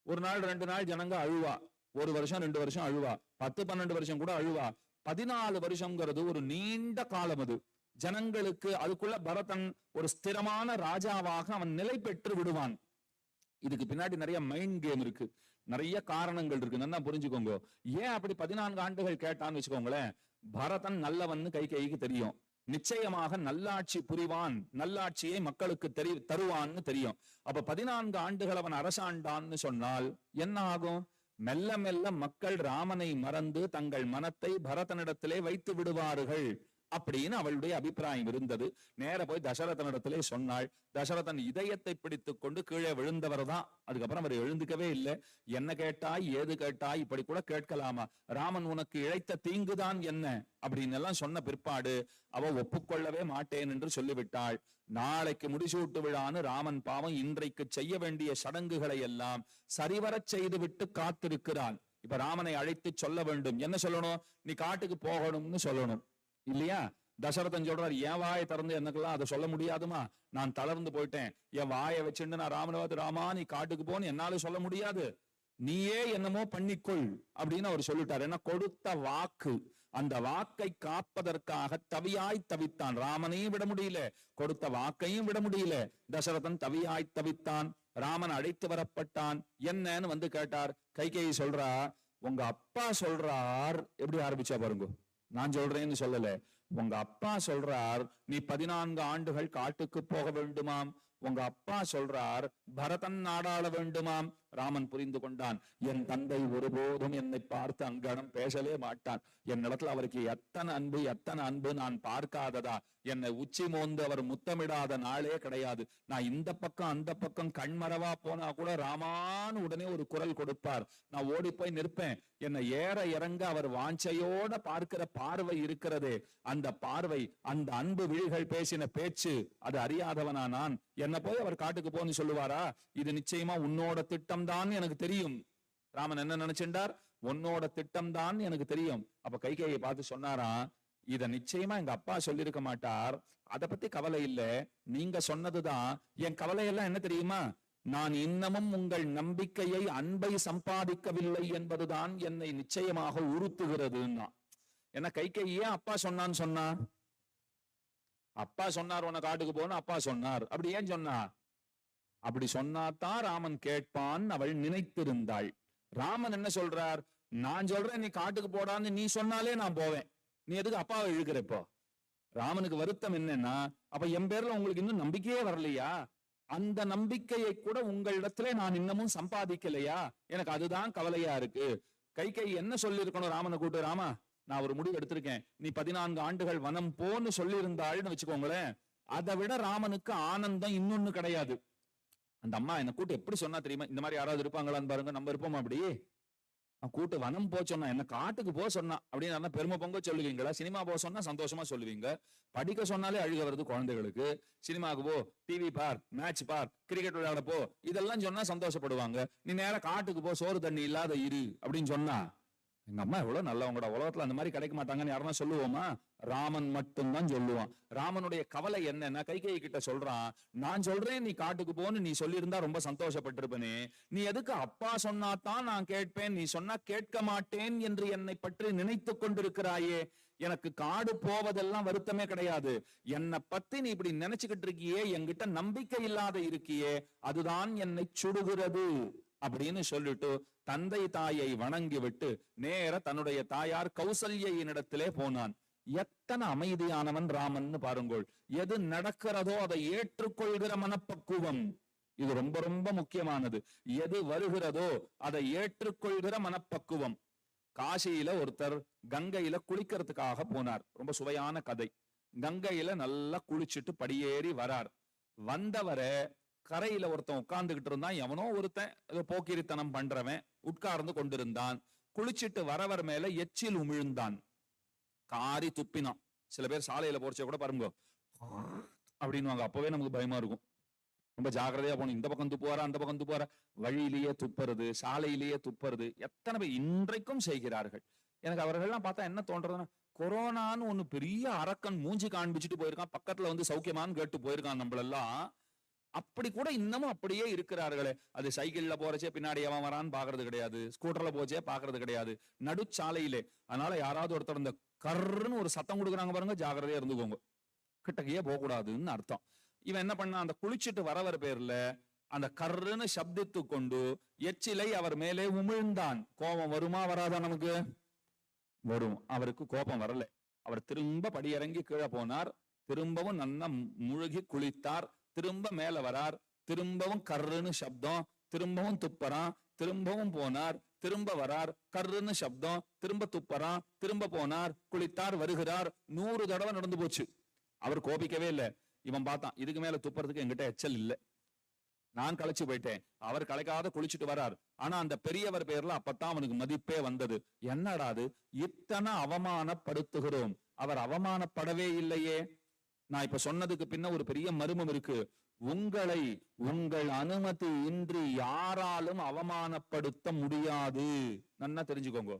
ஒரு நாள் 2 நாள் ஜனங்க அழுவா, 1 வருஷம் 2 வருஷம் அழுவா, 10-12 வருஷம் கூட அழுவா. 14 வருஷம்ங்கிறது ஒரு நீண்ட காலம் அது. ஜனங்களுக்கு அதுக்குள்ள பரதன் ஒரு ஸ்திரமான ராஜாவாக அவன் நிலை பெற்று விடுவான். இதுக்கு பின்னாடி நிறைய மைண்ட் கேம் இருக்கு, நிறைய காரணங்கள் இருக்கு, நல்லா புரிஞ்சுக்கோங்க. ஏன் அப்படி 14 ஆண்டுகள் கேட்டான்னு வச்சுக்கோங்களேன். பரதன் நல்லவன்னு கைகேயிக்கு தெரியும், நிச்சயமாக நல்லாட்சி புரிவான், நல்லாட்சியை மக்களுக்கு தருவான்னு தெரியும். அப்ப 14 ஆண்டுகள் அவன் அரசாண்டான்னு சொன்னால் என்ன ஆகும்? மெல்ல மெல்ல மக்கள் ராமனை மறந்து தங்கள் மனத்தை பரதனிடத்திலே வைத்து விடுவார்கள் அப்படின்னு அவளுடைய அபிப்பிராயம் இருந்தது. நேர போய் தசரதனிடத்திலே சொன்னாள். தசரதன் இதயத்தை பிடித்து கொண்டு கீழே விழுந்தவர் தான். அதுக்கப்புறம் அவர் எழுந்துக்கவே இல்லை. என்ன கேட்டாய், ஏது கேட்டாய், இப்படி கூட கேட்கலாமா? ராமன் உனக்கு இழைத்த தீங்குதான் என்ன அப்படின்னு எல்லாம் சொன்ன பிற்பாடு அவ ஒப்புக்கொள்ளவே மாட்டேன் என்று சொல்லிவிட்டாள். நாளைக்கு முடிசூட்டு விழான்னு ராமன் பாவம் இன்றைக்கு செய்ய வேண்டிய சடங்குகளை எல்லாம் சரிவரச் செய்து விட்டு காத்திருக்கிறான். இப்ப ராமனை அழைத்து சொல்ல வேண்டும். என்ன சொல்லணும்? நீ காட்டுக்கு போகணும்னு சொல்லணும் இல்லையா? தசரதன் சொல்றார், என் வாயை திறந்து எனக்கெல்லாம் அதை சொல்ல முடியாதுமா, நான் தளர்ந்து போயிட்டேன், என் வாயை வச்சுட்டு நான் ராமனவாது ராமா நீ காட்டுக்கு போன்னு என்னால சொல்ல முடியாது, நீயே என்னமோ பண்ணிக்கொள் அப்படின்னு அவர் சொல்லிட்டார். ஏன்னா கொடுத்த வாக்கு, அந்த வாக்கை காப்பதற்காக தவியாய் தவித்தான். ராமனையும் விட முடியல, கொடுத்த வாக்கையும் விட முடியல. தசரதன் தவியாய் தவித்தான். ராமன் அழைத்து வரப்பட்டான். என்னன்னு வந்து கேட்டார். கைகேயி சொல்றா, உங்க அப்பா சொல்றார். எப்படி ஆரம்பிச்சா பாருங்க, நான் சொல்றேன்னு சொல்லல, உங்க அப்பா சொல்றார் நீ 14 ஆண்டுகள் காட்டுக்கு போக வேண்டுமாம். உங்க அப்பா சொல்றார் பரதன் நாடாள வேண்டுமாம். ராமன் புரிந்து கொண்டான், என் தந்தை ஒருபோதும் என்னை பார்த்து அங்கனம் பேசவே மாட்டான். என்னிடத்துல அவருக்கு எத்தனை அன்பு நான் பார்க்காததா? என்னை உச்சி மோந்து அவர் முத்தமிடாத நாளே கிடையாது. நான் இந்த பக்கம் அந்த பக்கம் கண்மரவா போனா கூட ராமான்னு உடனே ஒரு குரல் கொடுப்பார். நான் ஓடி போய் நிற்பேன். என்னை ஏற இறங்க அவர் வாஞ்சையோட பார்க்கிற பார்வை இருக்கிறதே, அந்த பார்வை, அந்த அன்பு விழிகள் பேசின பேச்சு, அது அறியாதவனா நான்? என்ன போய் அவர் காட்டுக்கு போன்னு சொல்லுவாரா? இது நிச்சயமா உன்னோட திட்டம் தான் எனக்கு தெரியும். ராமன் என்ன நினைச்சிருந்தார்? உன்னோட திட்டம் தான் எனக்கு தெரியும். அப்ப கைகேயை பார்த்து சொன்னாராம், இத நிச்சயமா எங்க அப்பா சொல்லிருக்க மாட்டார், அதை பத்தி கவலை இல்ல, நீங்க சொன்னதுதான் என் கவலையெல்லாம். என்ன தெரியுமா? நான் இன்னமும் உங்கள் நம்பிக்கையை, அன்பை சம்பாதிக்கவில்லை என்பதுதான் என்னை நிச்சயமாக உறுத்துகிறதுன்னா. என்ன கைகேயி ஏன் அப்பா சொன்னான்னு சொன்னா? அப்பா சொன்னார் உன்னை காட்டுக்கு போன, அப்பா சொன்னார். அப்படி ஏன் சொன்னா? அப்படி சொன்னாதான் ராமன் கேட்பான் அவள் நினைத்திருந்தாள். ராமன் என்ன சொல்றார்? நான் சொல்றேன் நீ காட்டுக்கு போடான்னு நீ சொன்னாலே நான் போவேன், நீ எதுக்கு அப்பாவை இழுக்கிறப்போ? ராமனுக்கு வருத்தம் என்னன்னா, அப்ப என் பேர்ல உங்களுக்கு இன்னும் நம்பிக்கையே வரலையா? அந்த நம்பிக்கையை கூட உங்களிடத்துல நான் இன்னமும் சம்பாதிக்கலையா? எனக்கு அதுதான் கவலையா இருக்கு. கைகேயி என்ன சொல்லி இருக்கணும் ராமனை கூட்டு? ராமா, நான் ஒரு முடிவு எடுத்திருக்கேன், நீ 14 ஆண்டுகள் வனம் போன்னு சொல்லி இருந்தாள்னு வச்சுக்கோங்களேன், அதை விட ராமனுக்கு ஆனந்தம் இன்னொன்னு கிடையாது. அந்த அம்மா என்ன கூட்டு எப்படி சொன்னா தெரியுமா? இந்த மாதிரி யாராவது இருப்பாங்களான்னு பாருங்க, நம்ம இருப்போமா? அப்படி கூட்டு வனம் போ சொன்னா, என்ன காட்டுக்கு போ சொன்னா அப்படின்னு பெருமை பொங்க சொல்லுவீங்களா? சினிமா போக சொன்னா சந்தோஷமா சொல்லுவீங்க. படிக்க சொன்னாலே அழுக வருது குழந்தைகளுக்கு. சினிமாவுக்கு போ, டிவி பார், மேட்ச் பார், கிரிக்கெட் விளையாட போ, இதெல்லாம் சொன்னா சந்தோஷப்படுவாங்க. நீ நேரம் காட்டுக்கு போ, சோறு தண்ணி இல்லாத இரு அப்படின்னு சொன்னா, எங்க அம்மா எவ்வளவு நல்லவங்கடா, உலகத்துல அந்த மாதிரி கிடைக்க மாட்டாங்கன்னு யாருன்னா சொல்லுவோமா? ராமன் மட்டும்தான் சொல்லுவான். ராமனுடைய கவலை என்னன்னா, கைகேயி கிட்ட சொல்றான், நான் சொல்றேன் நீ காட்டுக்கு போன்னு நீ சொல்லியிருந்தா ரொம்ப சந்தோஷப்பட்டிருப்பனே, நீ எதுக்கு அப்பா சொன்னாதான் நான் கேட்பேன், நீ சொன்னா கேட்க மாட்டேன் என்று என்னை பற்றி நினைத்து கொண்டிருக்கிறாயே, எனக்கு காடு போவதெல்லாம் வருத்தமே கிடையாது. என்னை பத்தி நீ இப்படி நினைச்சுக்கிட்டு இருக்கியே, என்கிட்ட நம்பிக்கை இல்லாத இருக்கியே, அதுதான் என்னை சுடுகிறது அப்படின்னு சொல்லிட்டு தந்தை தாயை வணங்கி விட்டு நேர தன்னுடைய தாயார் கௌசல்யினிடத்திலே போனான். எத்தனை அமைதியானவன் ராமன் பாருங்கள். எது நடக்கிறதோ அதை ஏற்றுக்கொள்கிற மனப்பக்குவம், இது ரொம்ப ரொம்ப முக்கியமானது. எது வருகிறதோ அதை ஏற்றுக்கொள்கிற மனப்பக்குவம். காசியில ஒருத்தர் கங்கையில குளிக்கிறதுக்காக போனார். ரொம்ப சுவையான கதை. கங்கையில நல்லா குளிச்சுட்டு படியேறி வரார். வந்தவரை கரையில ஒருத்தன் உட்கார்ந்துகிட்டு இருந்தான். எவனோ ஒருத்தன் ஏதோ போக்கிரித்தனம் பண்றவன் உட்கார்ந்து கொண்டிருந்தான். குளிச்சுட்டு வரவர் மேல எச்சில் உமிழ்ந்தான். காரி துப்பினான். சில பேர் சாலையில போறச்ச கூட பாருங்க அப்படின்னு அப்பவே நமக்கு பயமா இருக்கும். ரொம்ப ஜாக்கிரதையா போகணும். இந்த பக்கம் துப்புவாரா, அந்த பக்கம் துப்புவாரா, வழியிலேயே துப்புறது, சாலையிலேயே துப்புறது எத்தனை பேர் இன்றைக்கும் செய்கிறார்கள். எனக்கு அவர்கள்லாம் பார்த்தா என்ன தோன்றதுன்னா, கொரோனான்னு ஒண்ணு பெரிய அரக்கன் மூஞ்சி காண்பிச்சுட்டு போயிருக்கான், பக்கத்துல வந்து சௌக்கியமான்னு கேட்டு போயிருக்கான் நம்மளெல்லாம். அப்படி கூட இன்னமும் அப்படியே இருக்கிறார்களே. அது சைக்கிள்ல போறச்சே பின்னாடி எவன் வரான்னு பாக்குறது கிடையாது, ஸ்கூட்டர்ல போச்சே பாக்குறது கிடையாது, நடுச்சாலையிலே. அதனால யாராவது ஒருத்தர் இந்த கர்ன்னு ஒரு சத்தம் கொடுக்குறாங்க பாருங்க, ஜாக்கிரதையா இருந்துக்கோங்க, கிட்டக்கையே போக கூடாதுன்னு அர்த்தம். இவன் என்ன பண்ண, அந்த குளிச்சுட்டு வரவர் பேர்ல அந்த கர்ன்னு சப்தித்து கொண்டு எச்சிலை அவர் மேலே உமிழ்ந்தான். கோபம் வருமா வராதா? நமக்கு வரும். அவருக்கு கோபம் வரல. அவர் திரும்ப படியிறங்கி கீழே போனார். திரும்பவும் நன்னா முழுகி குளித்தார். திரும்ப மேல வரார். திரும்பவும் கர்ன்னு சப்தம். திரும்பவும் துப்பறான். திரும்பவும் போனார். திரும்ப வரார். கர்ன்னு சப்தம். திரும்ப துப்பறான். திரும்ப போனார். குளித்தார். வருகிறார். 100 தடவை நடந்து போச்சு. அவர் கோபிக்கவே இல்லை. இவன் பார்த்தான், இதுக்கு மேல துப்புறதுக்கு என்கிட்ட எச்சல் இல்லை, நான் களைச்சு போயிட்டேன். அவர் களைக்காத குளிச்சுட்டு வரார். ஆனா அந்த பெரியவர் பேர்ல அப்பத்தான் அவனுக்கு மதிப்பே வந்தது. என்னடாது இத்தனை அவமானப்படுத்துகிறோம், அவர் அவமானப்படவே இல்லையே. நான் இப்ப சொன்னதுக்கு பின்ன ஒரு பெரிய மர்மம் இருக்கு. உங்களை உங்கள் அனுமதி இன்றி யாராலும் அவமானப்படுத்த முடியாது. நன்னா தெரிஞ்சுக்கோங்க.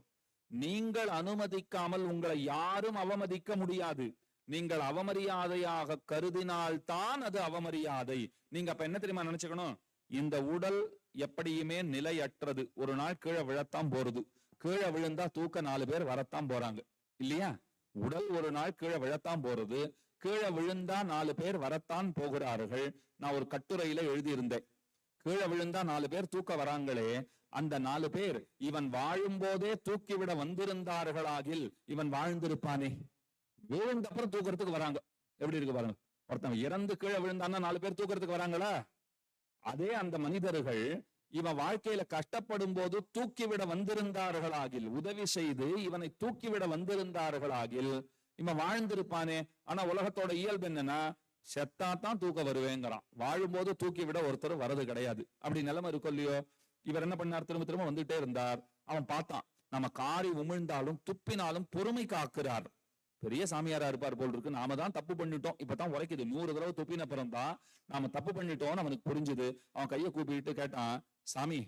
நீங்கள் அனுமதிக்காமல் உங்களை யாரும் அவமதிக்க முடியாது. நீங்கள் அவமரியாதையாக கருதினால்தான் அது அவமரியாதை. நீங்க அப்ப என்ன தெரியுமா நினைச்சுக்கணும், இந்த உடல் எப்படியுமே நிலையற்றது. ஒரு நாள் கீழே விழத்தான் போறது. கீழே விழுந்தா தூக்க 4 பேர் வரத்தான் போறாங்க இல்லையா? உடல் ஒரு நாள் கீழே விழத்தான் போறது. கீழே விழுந்தா 4 பேர் வரத்தான் போகிறார்கள். நான் ஒரு கட்டுரையில எழுதியிருந்தேன், கீழே விழுந்தா 4 பேர் தூக்க வராங்களே, அந்த 4 பேர் இவன் வாழும் போதே தூக்கிவிட வந்திருந்தார்களாகில் இவன் வாழ்ந்திருப்பானே. விழுந்த அப்புறம் தூக்குறதுக்கு வராங்க, எப்படி இருக்கு பாருங்க. ஒருத்தன் இறந்து கீழே விழுந்தான்னா 4 பேர் தூக்குறதுக்கு வராங்களா? அதே அந்த மனிதர்கள் இவன் வாழ்க்கையில கஷ்டப்படும் போது தூக்கிவிட வந்திருந்தார்களாகில், உதவி செய்து இவனை தூக்கிவிட வந்திருந்தார்களாகில் இவன் வாழ்ந்திருப்பானே. ஆனா உலகத்தோட இயல்பு என்னன்னா, செத்தாத்தான் தூக்க வருவேங்கிறான். வாழும்போது தூக்கி விட ஒருத்தர் வரது கிடையாது. அப்படி நிலைமை இருக்கும் இல்லையோ? இவர் என்ன பண்ணார், திரும்ப திரும்ப வந்துட்டே இருந்தார். அவன் பார்த்தான், நம்ம காரி உமிழ்ந்தாலும் துப்பினாலும் பொறுமை காக்கிறார். பெரிய சாமியாரா இருப்பார் போல் இருக்கு. நாம தான் தப்பு பண்ணிட்டோம், இப்பதான் உரைக்குது. 100 தடவை துப்பின அப்புறம் தான் நாம தப்பு பண்ணிட்டோம்னு அவனுக்கு புரிஞ்சுது. அவன் கையை கூப்பிட்டு கேட்டான், சாமி